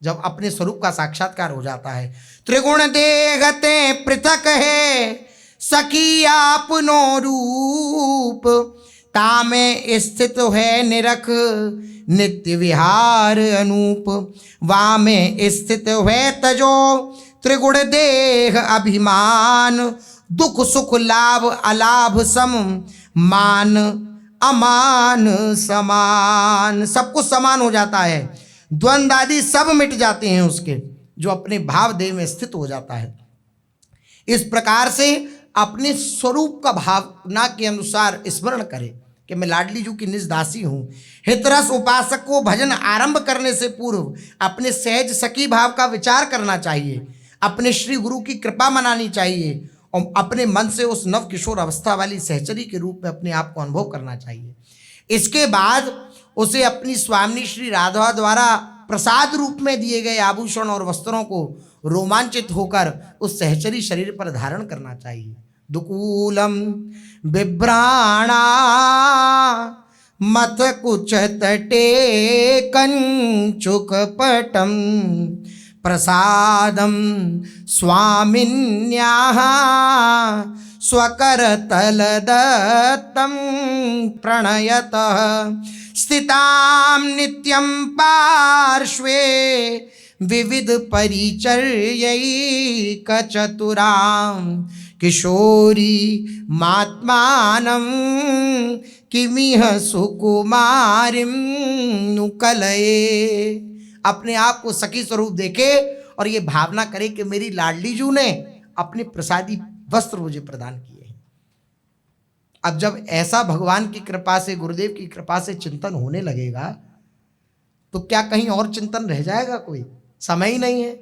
जब अपने स्वरूप का साक्षात्कार हो जाता है। त्रिगुण देहते पृथक है सखी आपनो रूप, तामे स्थित है निरख नित्य विहार अनूप, वामे स्थित है तजो त्रिगुण देह अभिमान, दुख सुख लाभ अलाभ सम मान अमान समान, सब कुछ समान हो जाता है। द्वंद्व आदि सब मिट जाते हैं उसके, जो अपने भाव देह में स्थित हो जाता है। इस प्रकार से अपने स्वरूप का भावना के अनुसार स्मरण करे कि मैं लाडली जू की निज दासी हूँ। हितरस उपासक को भजन आरंभ करने से पूर्व अपने सहज सखी भाव का विचार करना चाहिए, अपने श्री गुरु की कृपा मनानी चाहिए और अपने मन से उस नव किशोर अवस्था वाली सहचरी के रूप में अपने आप को अनुभव करना चाहिए। इसके बाद उसे अपनी स्वामिनी श्री राधा द्वारा प्रसाद रूप में दिए गए आभूषण और वस्त्रों को रोमांचित होकर उस सहचरी शरीर पर धारण करना चाहिए। दुकूलम बिभ्राणा मथ कुच तटे कंचुक पटम प्रसादम स्वामिन्याः स्वकरतल दत्तं प्रणयतः स्थितां नित्यं पार्श्वे विविध परिचर्यैक चतुरां किशोरी मात्मानं किमिह सुकुमारिं नुकलये। अपने आप को सखी स्वरूप देखे और ये भावना करे कि मेरी लाडली जू ने अपने प्रसादी वस्त्र मुझे प्रदान किए हैं। अब जब ऐसा भगवान की कृपा से, गुरुदेव की कृपा से चिंतन होने लगेगा तो क्या कहीं और चिंतन रह जाएगा? कोई समय ही नहीं है।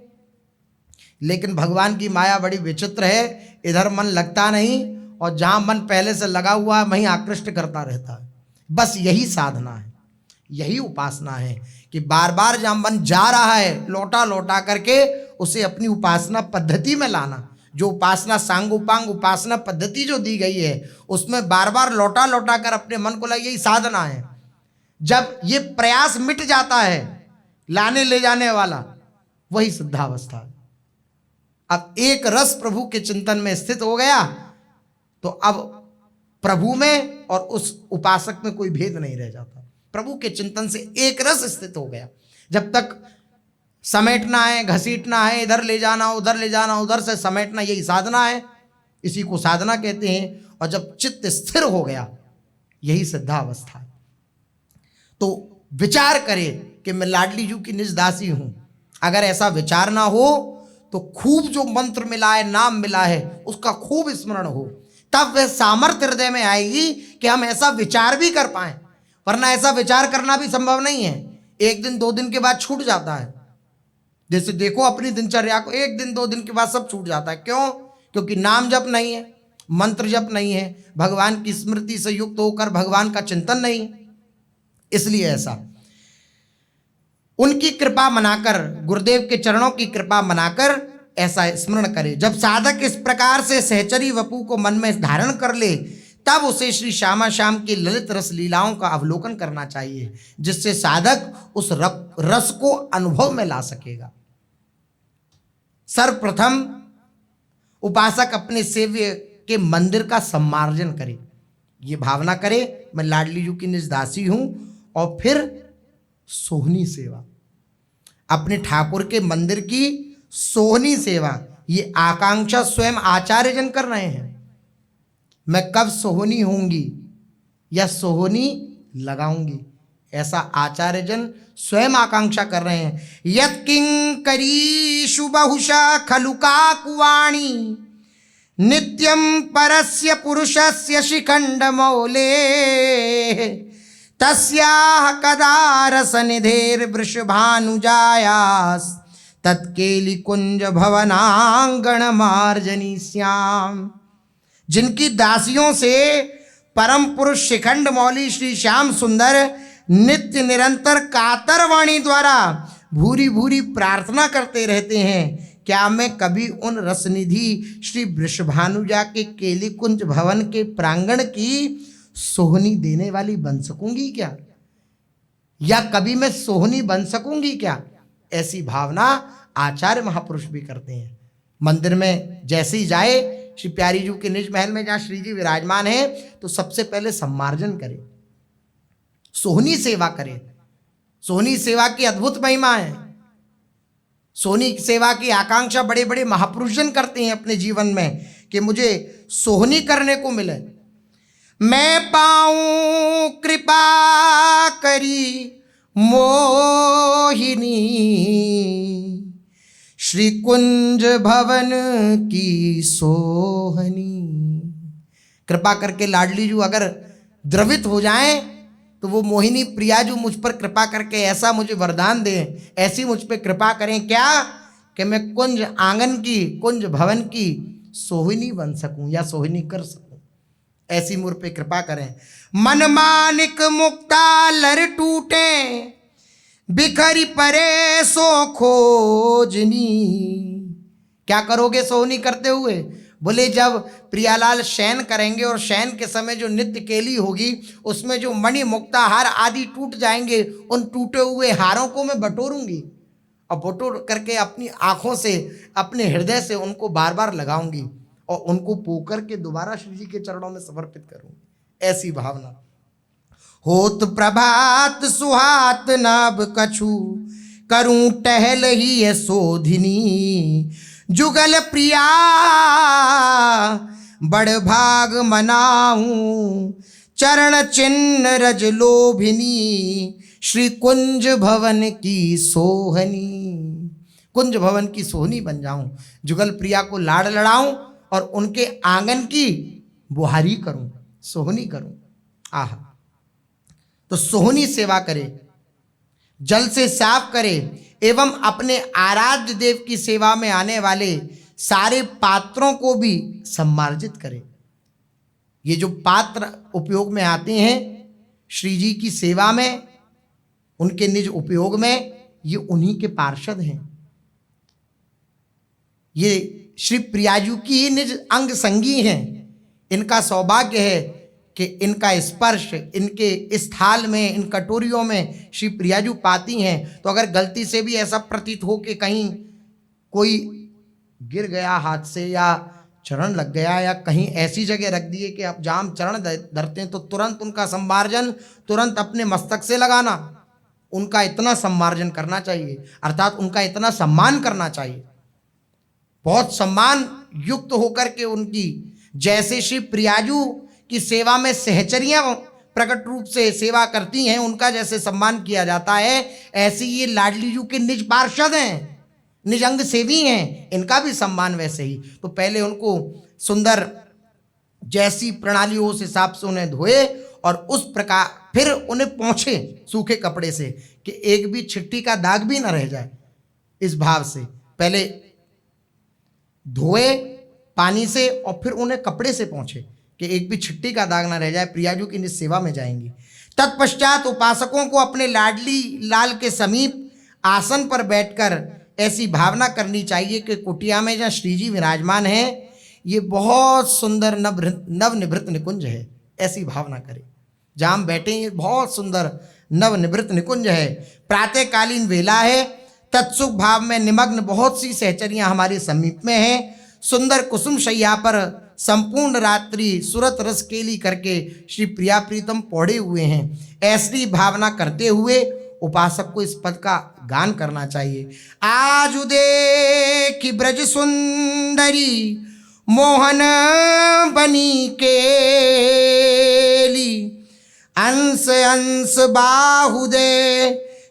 लेकिन भगवान की माया बड़ी विचित्र है, इधर मन लगता नहीं और जहां मन पहले से लगा हुआ है वहीं आकृष्ट करता रहता है। बस यही साधना है, यही उपासना है कि बार बार जहां मन जा रहा है लौटा लौटा करके उसे अपनी उपासना पद्धति में लाना। जो उपासना सांगोपांग उपासना पद्धति जो दी गई है उसमें बार बार लौटा लौटा कर अपने मन को ला, यही साधना है। जब ये प्रयास मिट जाता है लाने ले जाने वाला, वही सिद्धावस्था है। अब एक रस प्रभु के चिंतन में स्थित हो गया तो अब प्रभु में और उस उपासक में कोई भेद नहीं रह जाता। प्रभु के चिंतन से एक रस स्थित हो गया। जब तक समेटना है, घसीटना है, इधर ले जाना उधर ले जाना, उधर से समेटना, यही साधना है, इसी को साधना कहते हैं। और जब चित्त स्थिर हो गया यही सिद्धावस्था है। तो विचार करे कि मैं लाडली जू की निज दासी हूं। अगर ऐसा विचार ना हो तो खूब जो मंत्र मिला है, नाम मिला है, उसका खूब स्मरण हो, तब वह सामर्थ्य हृदय में आएगी कि हम ऐसा विचार भी कर पाए। वरना ऐसा विचार करना भी संभव नहीं है। एक दिन दो दिन के बाद छूट जाता है। जैसे देखो अपनी दिनचर्या को, एक दिन दो दिन के बाद सब छूट जाता है। क्यों? क्योंकि नाम जप नहीं है, मंत्र जप नहीं है, भगवान की स्मृति से युक्त होकर भगवान का चिंतन नहीं, इसलिए ऐसा। उनकी कृपा मनाकर, गुरुदेव के चरणों की कृपा मनाकर ऐसा स्मरण करे। जब साधक इस प्रकार से सहचरी वपु को मन में धारण कर ले, तब उसे श्री श्यामा श्याम की ललित रस लीलाओं का अवलोकन करना चाहिए, जिससे साधक उस रस को अनुभव में ला सकेगा। सर्वप्रथम उपासक अपने सेव्य के मंदिर का सम्मार्जन करे, ये भावना करे मैं लाडली जी की निज दासी हूं, और फिर सोहनी सेवा, अपने ठाकुर के मंदिर की सोहनी सेवा, ये आकांक्षा स्वयं आचार्य जन कर रहे हैं। मैं कब सोहनी होंगी या सोहनी लगाऊंगी, ऐसा आचार्य जन स्वयं आकांक्षा कर रहे हैं। यत् किंकरीषु बहुशा खलु काकुवाणी नित्यं परस्य पुरुषस्य शिखंड मौले तस्याह कदा रसनिधेर वृषभानुजायास तत्केली कुंज भवनांगण मार्जनी श्याम। जिनकी दासियों से परम पुरुष शिखंड मौली श्री श्याम सुंदर नित्य निरंतर कातर वाणी द्वारा भूरी भूरी प्रार्थना करते रहते हैं, क्या मैं कभी उन रसनिधि श्री वृषभानुजा के केली कुंज भवन के प्रांगण की सोहनी देने वाली बन सकूंगी क्या, या कभी मैं सोहनी बन सकूंगी क्या? ऐसी भावना आचार्य महापुरुष भी करते हैं। मंदिर में जैसे ही जाए, श्री प्यारी जी के निज महल में जहाँ श्री जी विराजमान है, तो सबसे पहले सम्मार्जन करे, सोहनी सेवा करे। सोहनी सेवा की अद्भुत महिमा है। सोहनी सेवा की आकांक्षा बड़े बड़े महापुरुष जन करते हैं अपने जीवन में, कि मुझे सोहनी करने को मिले। मैं पाऊं कृपा करी मोहिनी श्री कुंज भवन की सोहनी। कृपा करके लाडली जी अगर द्रवित हो जाएं, तो वो मोहिनी प्रिया जो मुझ पर कृपा करके ऐसा मुझे वरदान दें, ऐसी मुझ पर कृपा करें क्या, कि मैं कुंज आंगन की, कुंज भवन की सोहिनी बन सकूं या सोहिनी कर सकूं, ऐसी मुझ पे कृपा करें। मन मानिक मुक्ता लर टूटे बिखरी परे सो खोजनी। क्या करोगे सोहनी करते हुए? बोले जब प्रियालाल शयन करेंगे और शयन के समय जो नित्य केली होगी, उसमें जो मणि मुक्ता हार आदि टूट जाएंगे, उन टूटे हुए हारों को मैं बटोरूंगी और बटोर करके अपनी आंखों से, अपने हृदय से उनको बार बार लगाऊंगी और उनको पोकर के दोबारा श्री जी के चरणों में समर्पित करूंगी। ऐसी भावना। होत प्रभात सुहात नाभ कछु करूं टहल ही ये सोधिनी। जुगल प्रिया बड़ भाग मनाऊं चरण चिन्ह रज लोभिनी श्री कुंज भवन की सोहनी। कुंज भवन की सोहनी बन जाऊं, जुगल प्रिया को लाड़ लड़ाऊं और उनके आंगन की बुहारी करूं, सोहनी करूं। आहा, तो सोहनी सेवा करे, जल से साफ करे एवं अपने आराध्य देव की सेवा में आने वाले सारे पात्रों को भी सम्मार्जित करे। ये जो पात्र उपयोग में आते हैं श्री जी की सेवा में, उनके निज उपयोग में, ये उन्हीं के पार्षद हैं। ये श्री प्रियाजू की ही निज अंग संगी हैं। इनका सौभाग्य है कि इनका स्पर्श इनके इस थाल में, इन कटोरियों में श्री प्रियाजू पाती हैं। तो अगर गलती से भी ऐसा प्रतीत हो कि कहीं कोई गिर गया हाथ से या चरण लग गया या कहीं ऐसी जगह रख दिए कि अब जहाँ हम चरण धरते हैं, तो तुरंत उनका सम्मार्जन तुरंत अपने मस्तक से लगाना, उनका इतना सम्मार्जन करना चाहिए, अर्थात उनका इतना सम्मान करना चाहिए। बहुत सम्मान युक्त होकर के उनकी, जैसे श्री प्रियाजू की सेवा में सहचरियां प्रकट रूप से सेवा करती हैं, उनका जैसे सम्मान किया जाता है, ऐसे ये लाडली जू के निज पार्षद हैं, निज अंग सेवी हैं, इनका भी सम्मान वैसे ही। तो पहले उनको सुंदर जैसी प्रणाली हो उस हिसाब से उन्हें धोए और उस प्रकार फिर उन्हें पोंछे सूखे कपड़े से कि एक भी छिट्टी का दाग भी न रह जाए। इस भाव से पहले धोए पानी से और फिर उन्हें कपड़े से पोंछे कि एक भी छिट्टी का दाग ना रह जाए। प्रियाजू की निज सेवा में जाएंगी। तत्पश्चात उपासकों को अपने लाडली लाल के समीप आसन पर बैठकर ऐसी भावना करनी चाहिए कि कुटिया में जहाँ श्री जी विराजमान हैं ये बहुत सुंदर नवनिभृत निकुंज है। ऐसी भावना करें जहाँ हम बैठे ये बहुत सुंदर नवनिभृत निकुंज है। प्रातःकालीन वेला है। तत्सुख भाव में निमग्न बहुत सी सहचरियाँ हमारे समीप में हैं। सुंदर कुसुम शैया पर संपूर्ण रात्रि सुरत रस केली करके श्री प्रिया प्रीतम पौड़े हुए हैं। ऐसी भावना करते हुए उपासक को इस पद का गान करना चाहिए। आज देखी ब्रज सुंदरी मोहन बनी केली, अंश अंश बाहु दे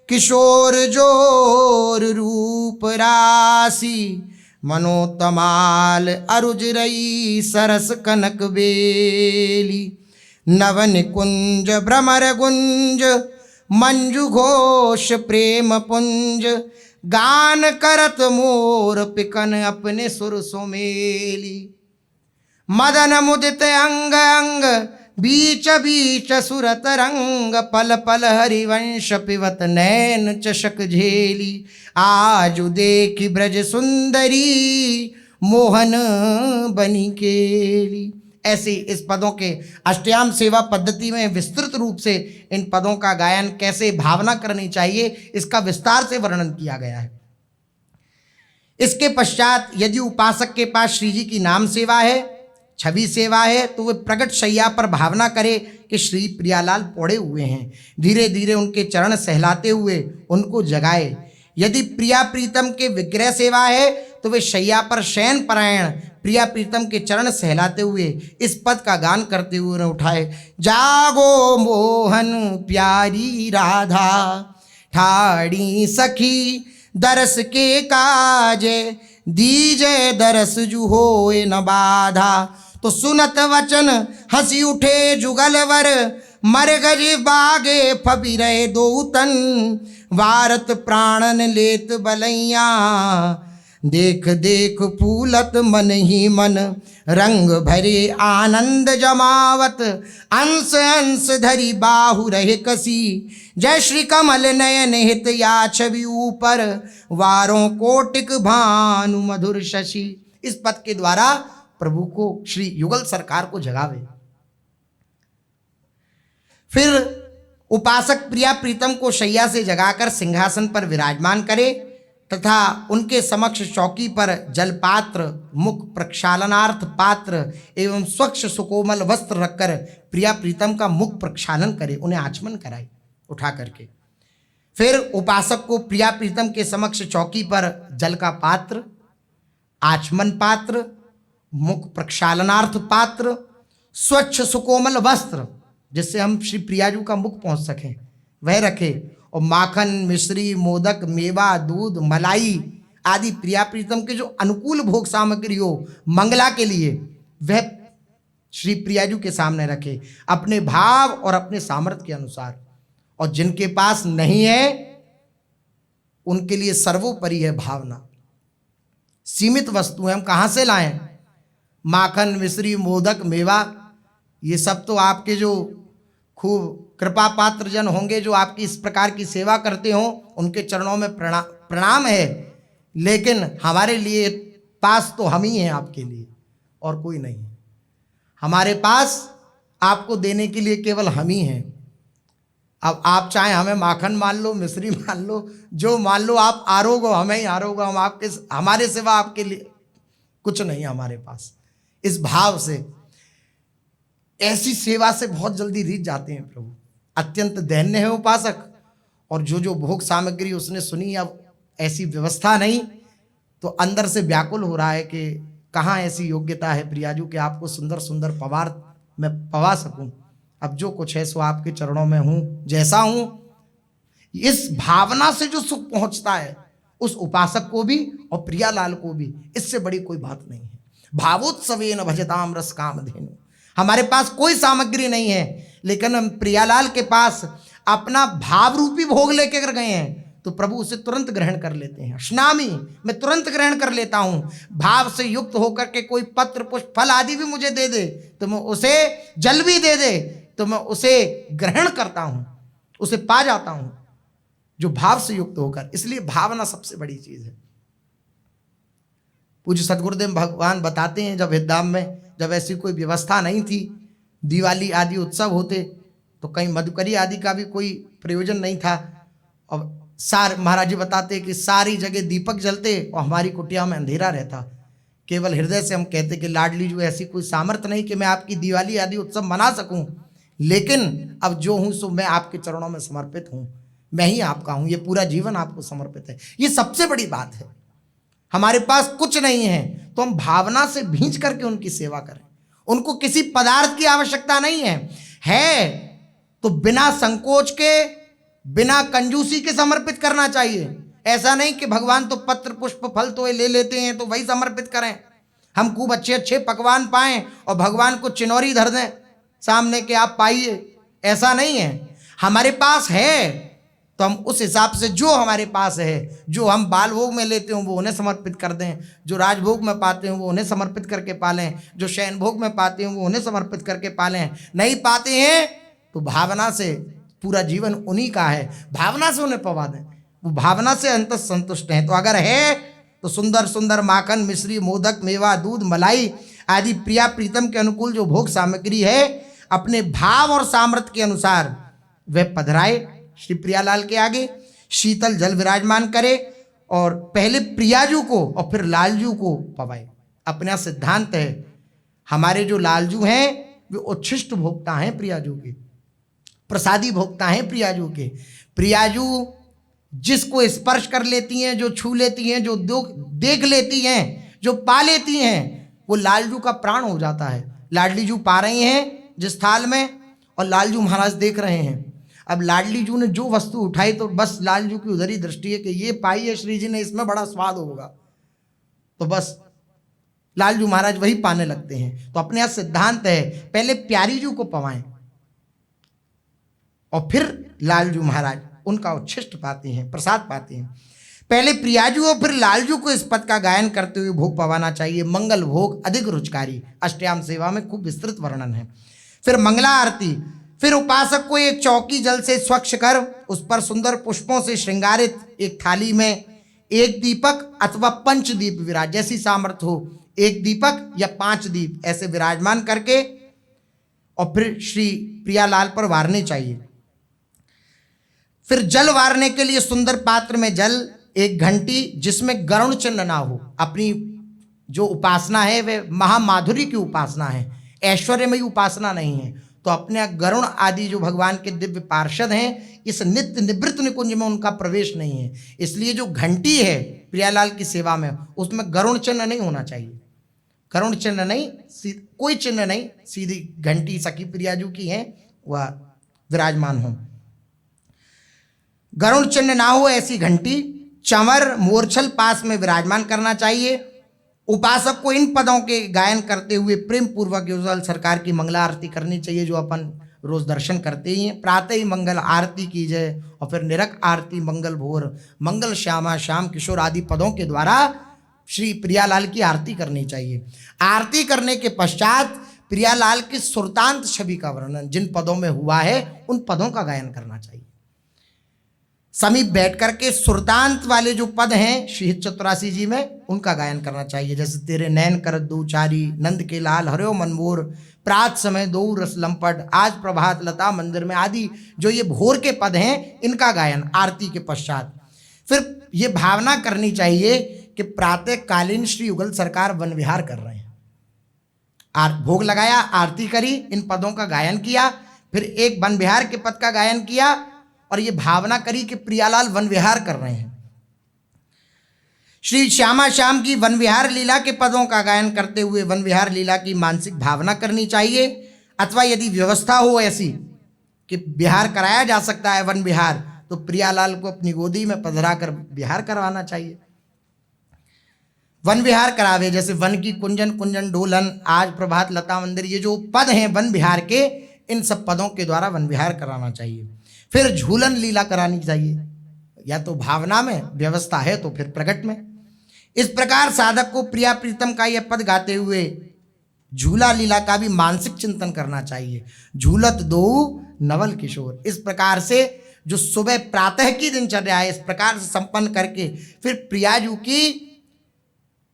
किशोर जोर रूप राशि, मनोतमाल अरुज रई सरस कनक बेली, नवन कुंज भ्रमर गुंज मंजू घोष प्रेम पुंज, गान करत मोर पिकन अपने सुर सुमेली, मदन मुदित अंग अंग बीच बीच सुरत रंग, पल पल हरिवंश पिबत नैन चषक झेली, आज देखी ब्रज सुंदरी मोहन बनी केली। ऐसे इस पदों के अष्टयाम सेवा पद्धति में विस्तृत रूप से इन पदों का गायन कैसे भावना करनी चाहिए इसका विस्तार से वर्णन किया गया है। इसके पश्चात यदि उपासक के पास श्री जी की नाम सेवा है, छवि सेवा है, तो वे प्रकट शैया पर भावना करे कि श्री प्रियालाल पौड़े हुए हैं। धीरे धीरे उनके चरण सहलाते हुए उनको जगाए। यदि प्रिया प्रीतम के विग्रह सेवा है तो वे शैया पर शयन परायण प्रिया प्रीतम के चरण सहलाते हुए इस पद का गान करते हुए उन्हें उठाए। जागो मोहन प्यारी राधा, ठाड़ी सखी दरस के काजे, दीजे दरस जु होए न बाधा, तो सुनत वचन हंसी उठे जुगलवर, मर गज बागे फबी रहे दो तन, वारत प्राणन लेत बलैया, देख देख फूलत मन ही मन, रंग भरे आनंद जमावत, अंश अंश धरी बाहु रहे कसी, जय श्री कमल नयन हित या छवि ऊपर, वारों कोटिक भानु मधुर शशि। इस पद के द्वारा प्रभु को श्री युगल सरकार को जगावे। फिर उपासक प्रिया प्रीतम को शैया से जगाकर सिंहासन पर विराजमान करे तथा उनके समक्ष चौकी पर जलपात्र, मुख प्रक्षालनार्थ पात्र एवं स्वच्छ सुकोमल वस्त्र रखकर प्रिया प्रीतम का मुख प्रक्षालन करे, उन्हें आचमन कराए उठा करके। फिर उपासक को प्रिया प्रीतम के समक्ष चौकी पर जल का पात्र, आचमन पात्र, मुख प्रक्षालनार्थ पात्र, स्वच्छ सुकोमल वस्त्र जिससे हम श्री प्रियाजू का मुख पहुंच सकें वह रखे, और माखन, मिश्री, मोदक, मेवा, दूध, मलाई आदि प्रिया प्रीतम के जो अनुकूल भोग सामग्री हो मंगला के लिए वह श्री प्रियाजू के सामने रखे अपने भाव और अपने सामर्थ्य के अनुसार। और जिनके पास नहीं है उनके लिए सर्वोपरि है भावना। सीमित वस्तुएं हम कहाँ से लाएं? माखन, मिश्री, मोदक, मेवा ये सब तो आपके जो खूब कृपा पात्र जन होंगे जो आपकी इस प्रकार की सेवा करते हों उनके चरणों में प्रणाम है, लेकिन हमारे लिए पास तो हम ही हैं आपके लिए और कोई नहीं है। हमारे पास आपको देने के लिए केवल हम ही हैं। अब आप चाहे हमें माखन मान लो, मिश्री मान लो, जो मान लो, आप आरोग्य हमें ही आरोग्य, हम आपके, हमारे सिवा आपके लिए कुछ नहीं हमारे पास। इस भाव से ऐसी सेवा से बहुत जल्दी रीझ जाते हैं प्रभु। अत्यंत दैन्य है उपासक, और जो जो भोग सामग्री उसने सुनी अब ऐसी व्यवस्था नहीं, तो अंदर से व्याकुल हो रहा है कि कहाँ ऐसी योग्यता है प्रियाजू कि आपको सुंदर सुंदर पवार मैं पवा सकूं। अब जो कुछ है सो आपके चरणों में हूँ, जैसा हूँ। इस भावना से जो सुख पहुँचता है उस उपासक को भी और प्रियालाल को भी, इससे बड़ी कोई बात नहीं है। भावोत्सवेन भजताम रस कामधेनु। हमारे पास कोई सामग्री नहीं है, लेकिन हम प्रियालाल के पास अपना भाव रूपी भोग लेकर गए हैं, तो प्रभु उसे तुरंत ग्रहण कर लेते हैं। अश्नामि, मैं तुरंत ग्रहण कर लेता हूं। भाव से युक्त होकर के कोई पत्र पुष्प फल आदि भी मुझे दे दे, तो मैं उसे, जल भी दे दे तो मैं उसे ग्रहण करता हूं, उसे पा जाता हूं, जो भाव से युक्त होकर। इसलिए भावना सबसे बड़ी चीज है। पूज्य सदगुरुदेव भगवान बताते हैं, जब हितधाम में जब ऐसी कोई व्यवस्था नहीं थी, दिवाली आदि उत्सव होते तो कहीं मधुकरी आदि का भी कोई प्रयोजन नहीं था। और महाराज जी बताते कि सारी जगह दीपक जलते और हमारी कुटिया में अंधेरा रहता। केवल हृदय से हम कहते कि लाडली जी ऐसी कोई सामर्थ्य नहीं कि मैं आपकी दिवाली आदि उत्सव मना सकूं, लेकिन अब जो हूं सो मैं आपके चरणों में समर्पित हूं, मैं ही आपका हूं, ये पूरा जीवन आपको समर्पित है। ये सबसे बड़ी बात है। हमारे पास कुछ नहीं है तो हम भावना से भींच करके उनकी सेवा करें। उनको किसी पदार्थ की आवश्यकता नहीं है तो बिना संकोच के, बिना कंजूसी के समर्पित करना चाहिए। ऐसा नहीं कि भगवान तो पत्र पुष्प फल तो ले लेते हैं तो वही समर्पित करें। हम खूब अच्छे अच्छे पकवान पाएं और भगवान को चिनौरी धर दें सामने के आप पाइए, ऐसा नहीं है। हमारे पास है तो हम उस हिसाब से जो हमारे पास है, जो हम बाल भोग में लेते हो वो उन्हें समर्पित कर दें, जो राजभोग में पाते हैं वो उन्हें समर्पित करके पालें, जो शयन भोग में पाते हैं वो उन्हें समर्पित करके पालें। नहीं पाते हैं तो भावना से, पूरा जीवन उन्हीं का है, भावना से उन्हें पवा दें। वो भावना से अंत संतुष्ट हैं। तो अगर है तो सुंदर सुंदर माखन, मिश्री, मोदक, मेवा, दूध, मलाई आदि प्रिया प्रीतम के अनुकूल जो भोग सामग्री है, अपने भाव और सामर्थ्य के अनुसार वह पधराए श्री प्रियालाल के आगे, शीतल जल विराजमान करे और पहले प्रियाजू को और फिर लालजू को पवाए। अपना सिद्धांत है, हमारे जो लालजू हैं वे उच्छिष्ट भोक्ता हैं प्रियाजू के, प्रसादी भोक्ता हैं प्रियाजू के। प्रियाजू जिसको स्पर्श कर लेती हैं, जो छू लेती हैं, जो देख लेती हैं, जो पा लेती हैं, वो लालजू का प्राण हो जाता है। लाडली जू पा रही हैं जिस थाल में और लालजू महाराज देख रहे हैं। अब लाडली जू ने जो वस्तु उठाई तो बस लालजू की उधर ही दृष्टि है कि ये पाई है श्री जी ने, इसमें बड़ा स्वाद होगा, तो बस लालजू महाराज वही पाने लगते हैं। तो अपने यहाँ सिद्धांत है, पहले प्यारी जू को पवाएं और फिर लालजू महाराज उनका उच्छिष्ट पाते हैं, प्रसाद पाते हैं। पहले प्रियाजू और फिर लालजू को इस पद का गायन करते हुए भोग पवाना चाहिए। मंगल भोग अधिक रुचकारी, अष्टयाम सेवा में खूब विस्तृत वर्णन है। फिर मंगला आरती, फिर उपासक को एक चौकी जल से स्वच्छ कर उस पर सुंदर पुष्पों से श्रृंगारित एक थाली में एक दीपक अथवा पंच दीप विराज, जैसी सामर्थ्य हो, एक दीपक या 5 दीप ऐसे विराजमान करके और फिर श्री प्रियालाल पर वारने चाहिए। फिर जल वारने के लिए सुंदर पात्र में जल, एक घंटी जिसमें गरुण चिन्ह ना हो। अपनी जो उपासना है वह महामाधुरी की उपासना है, ऐश्वर्यमयी उपासना नहीं है। तो अपने गरुण आदि जो भगवान के दिव्य पार्षद हैं, इस नित्य निवृत्त निकुंज में उनका प्रवेश नहीं है। इसलिए जो घंटी है प्रियालाल की सेवा में, उसमें गरुण चिन्ह नहीं होना चाहिए। गरुण चिन्ह नहीं, कोई चिन्ह नहीं, सीधी घंटी सखी प्रियाजू की है वह विराजमान हो। गरुण चिन्ह ना हो ऐसी घंटी, चंवर मूर्छल पास में विराजमान करना चाहिए। उपासक को इन पदों के गायन करते हुए प्रेम पूर्वक योजल सरकार की मंगला आरती करनी चाहिए, जो अपन रोज दर्शन करते ही हैं। प्रातः ही मंगल आरती की जाए और फिर निरक आरती, मंगल भोर, मंगल श्यामा, श्याम किशोर आदि पदों के द्वारा श्री प्रियालाल की आरती करनी चाहिए। आरती करने के पश्चात प्रियालाल की सुरतांत छवि का वर्णन जिन पदों में हुआ है उन पदों का गायन करना चाहिए। समीप बैठ करके सुरतांत वाले जो पद हैं श्री चतुरासी जी में, उनका गायन करना चाहिए। जैसे तेरे नैन कर दो चारी, नंद के लाल हर्यो मनमोर, प्रात समय दो रस लंपट, आज प्रभात लता मंदिर में आदि जो ये भोर के पद हैं, इनका गायन आरती के पश्चात। फिर ये भावना करनी चाहिए कि प्रातः कालीन श्री युगल सरकार वन विहार कर रहे हैं। भोग लगाया, आरती करी, इन पदों का गायन किया, फिर एक वन विहार के पद का गायन किया और ये भावना करी कि प्रियालाल वन विहार कर रहे हैं। श्री श्यामा श्याम की वन विहार लीला के पदों का गायन करते हुए वन विहार लीला की मानसिक भावना करनी चाहिए। अथवा यदि व्यवस्था हो ऐसी कि विहार कराया जा सकता है वन विहार, तो प्रियालाल को अपनी गोदी में पधरा कर विहार करवाना चाहिए। वन विहार करावे, जैसे वन की कुंजन, कुंजन डोलन, आज प्रभात लता मंदिर, ये जो पद हैं वन विहार के, इन सब पदों के द्वारा वन विहार कराना चाहिए। फिर झूलन लीला करानी चाहिए। या तो भावना में, व्यवस्था है तो फिर प्रकट में। इस प्रकार साधक को प्रिया प्रीतम का यह पद गाते हुए झूला लीला का भी मानसिक चिंतन करना चाहिए। झूलत दो नवल किशोर, इस प्रकार से जो सुबह प्रातः की दिनचर्या है इस प्रकार से संपन्न करके फिर प्रियाजू की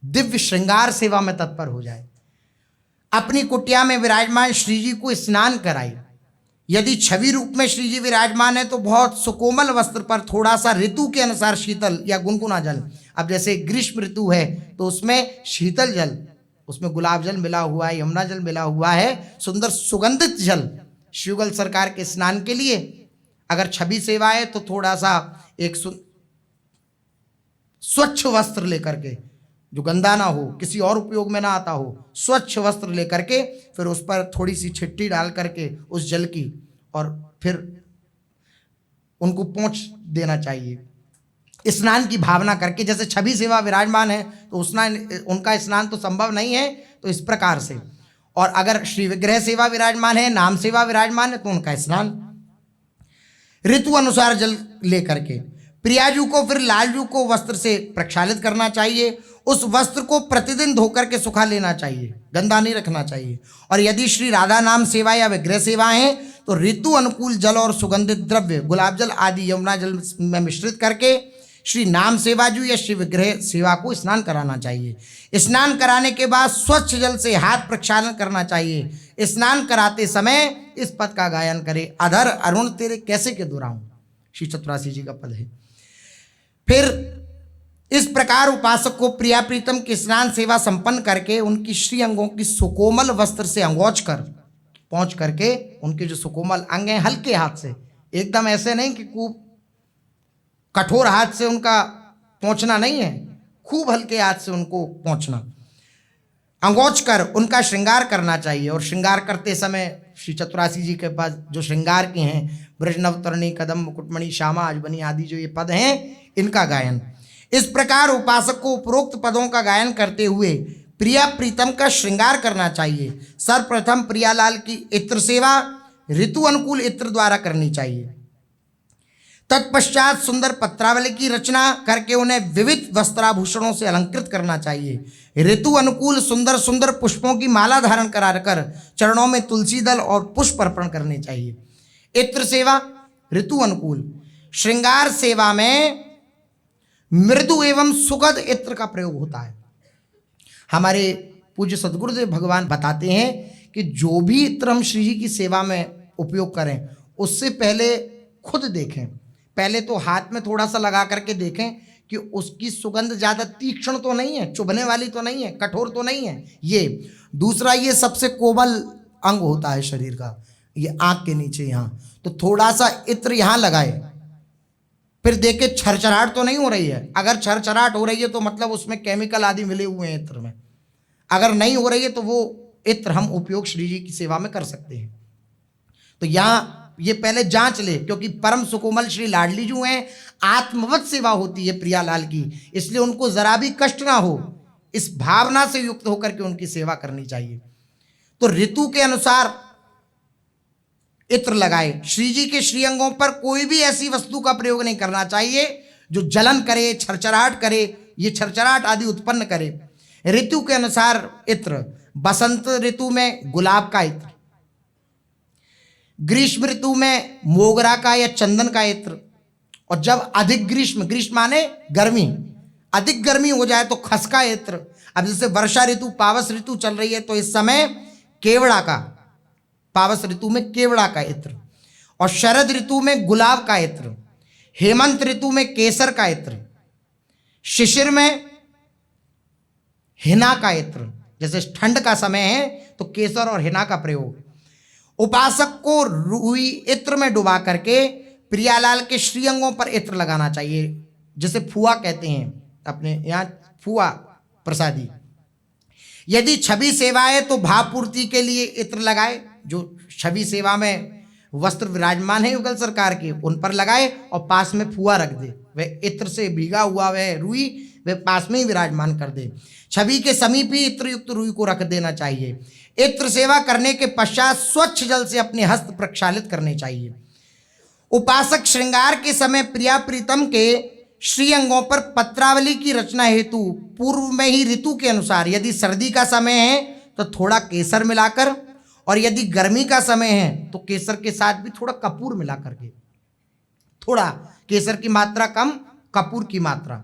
दिव्य श्रृंगार सेवा में तत्पर हो जाए। अपनी कुटिया में विराजमान श्री जी को स्नान कराई। यदि छवि रूप में श्री जी विराजमान है तो बहुत सुकोमल वस्त्र पर थोड़ा सा ऋतु के अनुसार शीतल या गुनगुना जल, अब जैसे ग्रीष्म ऋतु है तो उसमें शीतल जल, उसमें गुलाब जल मिला हुआ है, यमुना जल मिला हुआ है, सुंदर सुगंधित जल शिवगल सरकार के स्नान के लिए। अगर छवि सेवा है तो थोड़ा सा एक स्वच्छ वस्त्र लेकर के, जो गंदा ना हो, किसी और उपयोग में ना आता हो, स्वच्छ वस्त्र लेकर के फिर उस पर थोड़ी सी छिट्टी डाल करके उस जल की और फिर उनको पोंछ देना चाहिए स्नान की भावना करके। जैसे छवि सेवा विराजमान है तो उनका स्नान तो संभव नहीं है, तो इस प्रकार से। और अगर श्री विग्रह सेवा विराजमान है, नाम सेवा विराजमान है तो उनका स्नान ऋतु अनुसार जल लेकर के। प्रियाजू को फिर लालजू को वस्त्र से प्रक्षालित करना चाहिए। उस वस्त्र को प्रतिदिन धोकर के सुखा लेना चाहिए, गंदा नहीं रखना चाहिए। और यदि श्री राधा नाम सेवा या विग्रह सेवा है तो ऋतु अनुकूल जल और सुगंधित द्रव्य गुलाब जल आदि यमुना जल में मिश्रित करके श्री नाम सेवाजू या श्री विग्रह सेवा को स्नान कराना चाहिए। स्नान कराने के बाद स्वच्छ जल से हाथ प्रक्षालन करना चाहिए। स्नान कराते समय इस पद का गायन करे, अधर अरुण तेरे कैसे के दुराऊं, श्री चतुरासी जी का पद है। फिर इस प्रकार उपासक को प्रिया प्रीतम की स्नान सेवा संपन्न करके उनकी श्री अंगों की सुकोमल वस्त्र से अंगोच कर पहुँच करके उनके जो सुकोमल अंग हैं हल्के हाथ से, एकदम ऐसे नहीं कि खूब कठोर हाथ से उनका पहुँचना नहीं है, खूब हल्के हाथ से उनको पहुँचना, अंगोच कर उनका श्रृंगार करना चाहिए। और श्रृंगार करते समय श्री चतुरासी जी के पास जो श्रृंगार के हैं, ब्रजनवतरणी कदम मुकुटमणि श्यामा अजबनी आदि जो ये पद हैं इनका गायन। इस प्रकार उपासक को उपरोक्त पदों का गायन करते हुए प्रिया प्रीतम का श्रृंगार करना चाहिए। सर्वप्रथम प्रियालाल की इत्र सेवा ऋतु अनुकूल इत्र द्वारा करनी चाहिए। तत्पश्चात सुंदर पत्रावली की रचना करके उन्हें विविध वस्त्राभूषणों से अलंकृत करना चाहिए। ऋतु अनुकूल सुंदर सुंदर पुष्पों की माला धारण कराकर चरणों में तुलसी दल और पुष्प अर्पण करने चाहिए। इत्र सेवा ऋतु अनुकूल। श्रृंगार सेवा में मृदु एवं सुगंध इत्र का प्रयोग होता है। हमारे पूज्य सद्गुरुदेव भगवान बताते हैं कि जो भी इत्र हम श्री जी की सेवा में उपयोग करें उससे पहले खुद देखें, पहले तो हाथ में थोड़ा सा लगा करके देखें कि उसकी सुगंध ज़्यादा तीक्ष्ण तो नहीं है, चुभने वाली तो नहीं है, कठोर तो नहीं है। ये दूसरा, ये सबसे कोमल अंग होता है शरीर का, ये आँख के नीचे यहाँ, तो थोड़ा सा इत्र यहाँ लगाए, फिर देखे छरछराहट तो नहीं हो रही है। अगर छरछराहट हो रही है तो मतलब उसमें केमिकल आदि मिले हुए हैं इत्र में। अगर नहीं हो रही है तो वो इत्र हम उपयोग श्री जी की सेवा में कर सकते हैं। तो यहाँ ये पहले जांच ले, क्योंकि परम सुकोमल श्री लाडली जो हैं आत्मवत सेवा होती है प्रियालाल की, इसलिए उनको जरा भी कष्ट ना हो, इस भावना से युक्त होकर के उनकी सेवा करनी चाहिए। तो ऋतु के अनुसार इत्र लगाए। श्री जी के श्रीअंगों पर कोई भी ऐसी वस्तु का प्रयोग नहीं करना चाहिए जो जलन करे, छरछराहट करे, ये छरछराहट आदि उत्पन्न करे। ऋतु के अनुसार इत्र, बसंत ऋतु में गुलाब का इत्र, ग्रीष्म ऋतु में मोगरा का या चंदन का इत्र, और जब अधिक ग्रीष्म माने गर्मी, अधिक गर्मी हो जाए तो खस का इत्र। अब जैसे वर्षा ऋतु पावस ऋतु चल रही है तो इस समय केवड़ा का, पावस ऋतु में केवड़ा का इत्र, और शरद ऋतु में गुलाब का इत्र, हेमंत ऋतु में केसर का इत्र, शिशिर में हिना का इत्र, जैसे ठंड का समय है तो केसर और हिना का प्रयोग। उपासक को रुई इत्र में डुबा करके प्रियालाल के श्रीअंगों पर इत्र लगाना चाहिए, जिसे फुआ कहते हैं अपने यहाँ, फुआ प्रसादी। यदि छवि सेवा है तो भावपूर्ति के लिए इत्र लगाए। जो छवि सेवा में वस्त्र विराजमान है युगल सरकार के उन पर लगाए और पास में फुआ रख दे, वह इत्र से भीगा हुआ वह रुई वह पास में ही विराजमान कर दे। छवि के समीप ही इत्र युक्त रुई को रख देना चाहिए। इत्र सेवा करने के पश्चात स्वच्छ जल से अपने हस्त प्रक्षालित करने चाहिए। उपासक श्रृंगार के समय प्रिया प्रीतम के श्री अंगों पर पत्रावली की रचना हेतु पूर्व में ही ऋतु के अनुसार, यदि सर्दी का समय है तो थोड़ा केसर मिलाकर, और यदि गर्मी का समय है तो केसर के साथ भी थोड़ा कपूर मिला करके, थोड़ा केसर की मात्रा कम, कपूर की मात्रा,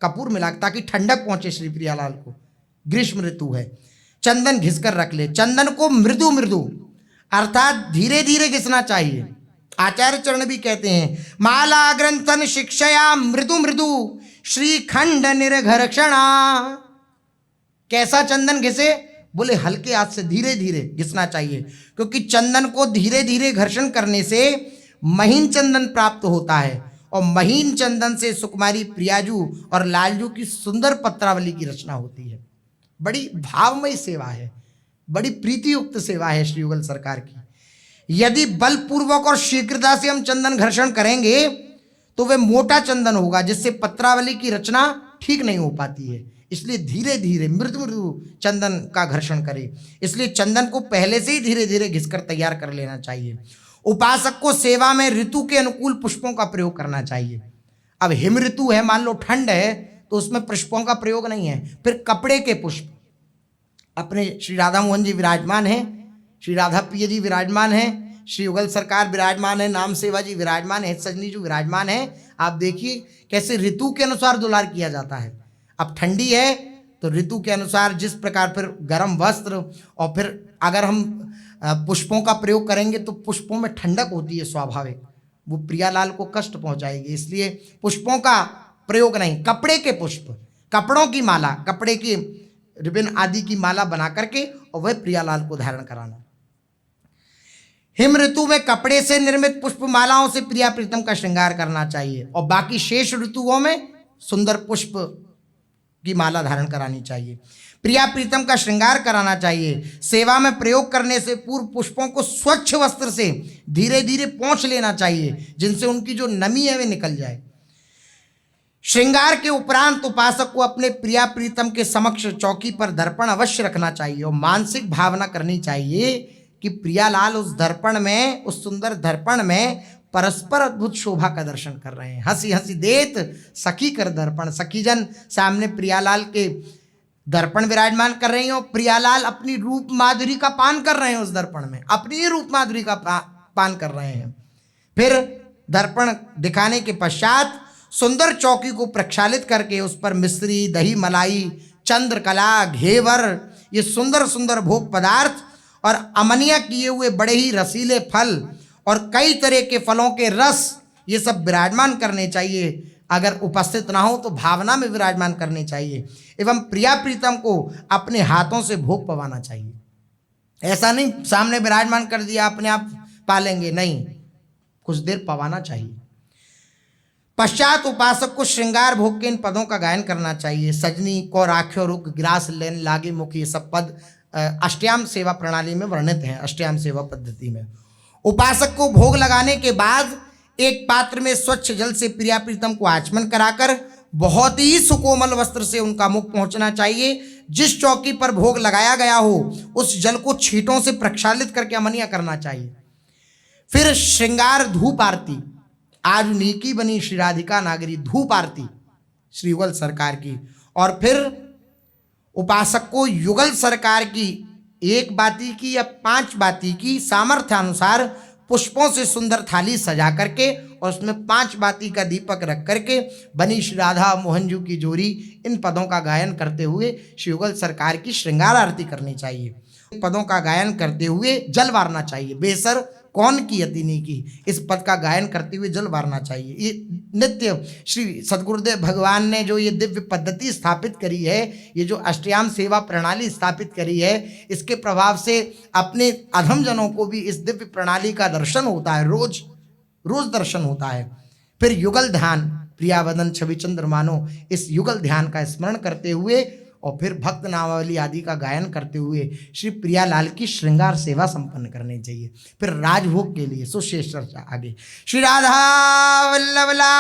कपूर मिला, ताकि ठंडक पहुंचे श्री प्रियालाल को। ग्रीष्म ऋतु है। चंदन घिसकर रख ले। चंदन को मृदु मृदु अर्थात धीरे धीरे घिसना चाहिए। आचार्य चरण भी कहते हैं, माला ग्रंथन शिक्षया मृदु मृदु श्रीखंड निर्घर्षणा। कैसा चंदन घिसे? बोले हल्के हाथ से धीरे धीरे घिसना चाहिए, क्योंकि चंदन को धीरे धीरे घर्षण करने से महीन चंदन प्राप्त होता है, और महीन चंदन से सुकुमारी प्रियाजू और लालजू की सुंदर पत्रावली की रचना होती है। बड़ी भावमयी सेवा है, बड़ी प्रीतियुक्त सेवा है श्री युगल सरकार की। यदि बलपूर्वक और शीघ्रता से हम चंदन घर्षण करेंगे तो वह मोटा चंदन होगा, जिससे पत्रावली की रचना ठीक नहीं हो पाती है। इसलिए धीरे धीरे मृदु मृदु चंदन का घर्षण करें। इसलिए चंदन को पहले से ही धीरे धीरे घिसकर तैयार कर लेना चाहिए। उपासक को सेवा में ऋतु के अनुकूल पुष्पों का प्रयोग करना चाहिए। अब हिम ऋतु है, मान लो ठंड है, तो उसमें पुष्पों का प्रयोग नहीं है। फिर कपड़े के पुष्प, अपने श्री राधा मोहन जी विराजमान हैं, श्री राधा प्रिय जी विराजमान हैं, श्री युगल सरकार विराजमान है, नाम सेवा जी विराजमान है, सजनी जी विराजमान है। आप देखिए कैसे ऋतु के अनुसार दुलार किया जाता है। अब ठंडी है तो ऋतु के अनुसार जिस प्रकार, फिर गर्म वस्त्र, और फिर अगर हम पुष्पों का प्रयोग करेंगे तो पुष्पों में ठंडक होती है स्वाभाविक, वो प्रियालाल को कष्ट पहुंचाएगी। इसलिए पुष्पों का प्रयोग नहीं, कपड़े के पुष्प, कपड़ों की माला, कपड़े की रिबन आदि की माला बना करके और वह प्रियालाल को धारण कराना। हिम ऋतु में कपड़े से निर्मित पुष्प मालाओं से प्रिया प्रीतम का श्रृंगार करना चाहिए, और बाकी शेष ऋतुओं में सुंदर पुष्प की माला धारण करानी चाहिए। प्रिया प्रीतम का श्रृंगार कराना चाहिए। सेवा में प्रयोग करने से पूर्व पुष्पों को स्वच्छ वस्त्र से धीरे धीरे पोंछ लेना चाहिए, जिनसे उनकी जो नमी है वे निकल जाए। श्रृंगार के उपरांत उपासक को अपने प्रिया प्रीतम के समक्ष चौकी पर दर्पण अवश्य रखना चाहिए, और मानसिक भावना करनी चाहिए कि प्रियालाल उस दर्पण में, उस सुंदर दर्पण में परस्पर अद्भुत शोभा का दर्शन कर रहे हैं। हंसी हंसी देत सखी कर दर्पण, सखीजन सामने प्रियालाल के दर्पण विराजमान कर रही हैं, और प्रियालाल अपनी रूप माधुरी का पान कर रहे हैं उस दर्पण में, अपनी रूप माधुरी का पान कर रहे हैं। फिर दर्पण दिखाने के पश्चात सुंदर चौकी को प्रक्षालित करके उस पर मिश्री, दही मलाई, चंद्रकला, घेवर, ये सुंदर सुंदर भोग पदार्थ और अमनिया किए हुए बड़े ही रसीले फल और कई तरह के फलों के रस, ये सब विराजमान करने चाहिए। अगर उपस्थित ना हो तो भावना में विराजमान करने चाहिए, एवं प्रिया प्रीतम को अपने हाथों से भोग पवाना चाहिए। ऐसा नहीं सामने विराजमान कर दिया अपने आप पालेंगे, नहीं, कुछ देर पवाना चाहिए। पश्चात उपासक को श्रृंगार भोग के इन पदों का गायन करना चाहिए। सजनी, कौराख्यो, रुक, ग्रास, लेन, लागे, मुख, ये सब पद अष्टयाम सेवा प्रणाली में वर्णित हैं, अष्टयाम सेवा पद्धति में। उपासक को भोग लगाने के बाद एक पात्र में स्वच्छ जल से प्रिया प्रीतम को आचमन कराकर बहुत ही सुकोमल वस्त्र से उनका मुख पहुंचना चाहिए। जिस चौकी पर भोग लगाया गया हो उस जल को छींटों से प्रक्षालित करके अमनिया करना चाहिए। फिर श्रृंगार धूप आरती, आज नीकी बनी श्री राधिका नागरी, धूप आरती श्री युगल सरकार की, और फिर उपासक को युगल सरकार की 1 बाती की या 5 बाती की सामर्थ्य अनुसार पुष्पों से सुंदर थाली सजा करके और उसमें 5 बाती का दीपक रख करके बनी श्री राधा मोहन जी की जोड़ी, इन पदों का गायन करते हुए श्री युगल सरकार की श्रृंगार आरती करनी चाहिए। पदों का गायन करते हुए जल वारना चाहिए। बेसर कौन की अति की, इस पद का गायन करते हुए जल वारना चाहिए। ये नित्य श्री सदगुरुदेव भगवान ने जो ये दिव्य पद्धति स्थापित करी है, ये जो अष्टयाम सेवा प्रणाली स्थापित करी है, इसके प्रभाव से अपने अधम जनों को भी इस दिव्य प्रणाली का दर्शन होता है, रोज रोज दर्शन होता है। फिर युगल ध्यान, प्रियावदन छवि चंद्र मानो, इस युगल ध्यान का स्मरण करते हुए और फिर भक्त नामावली आदि का गायन करते हुए श्री प्रियालाल की श्रृंगार सेवा संपन्न करनी चाहिए। फिर राजभोग के लिए सुशेष चर्चा आगे। श्री राधा वल्लभ लाल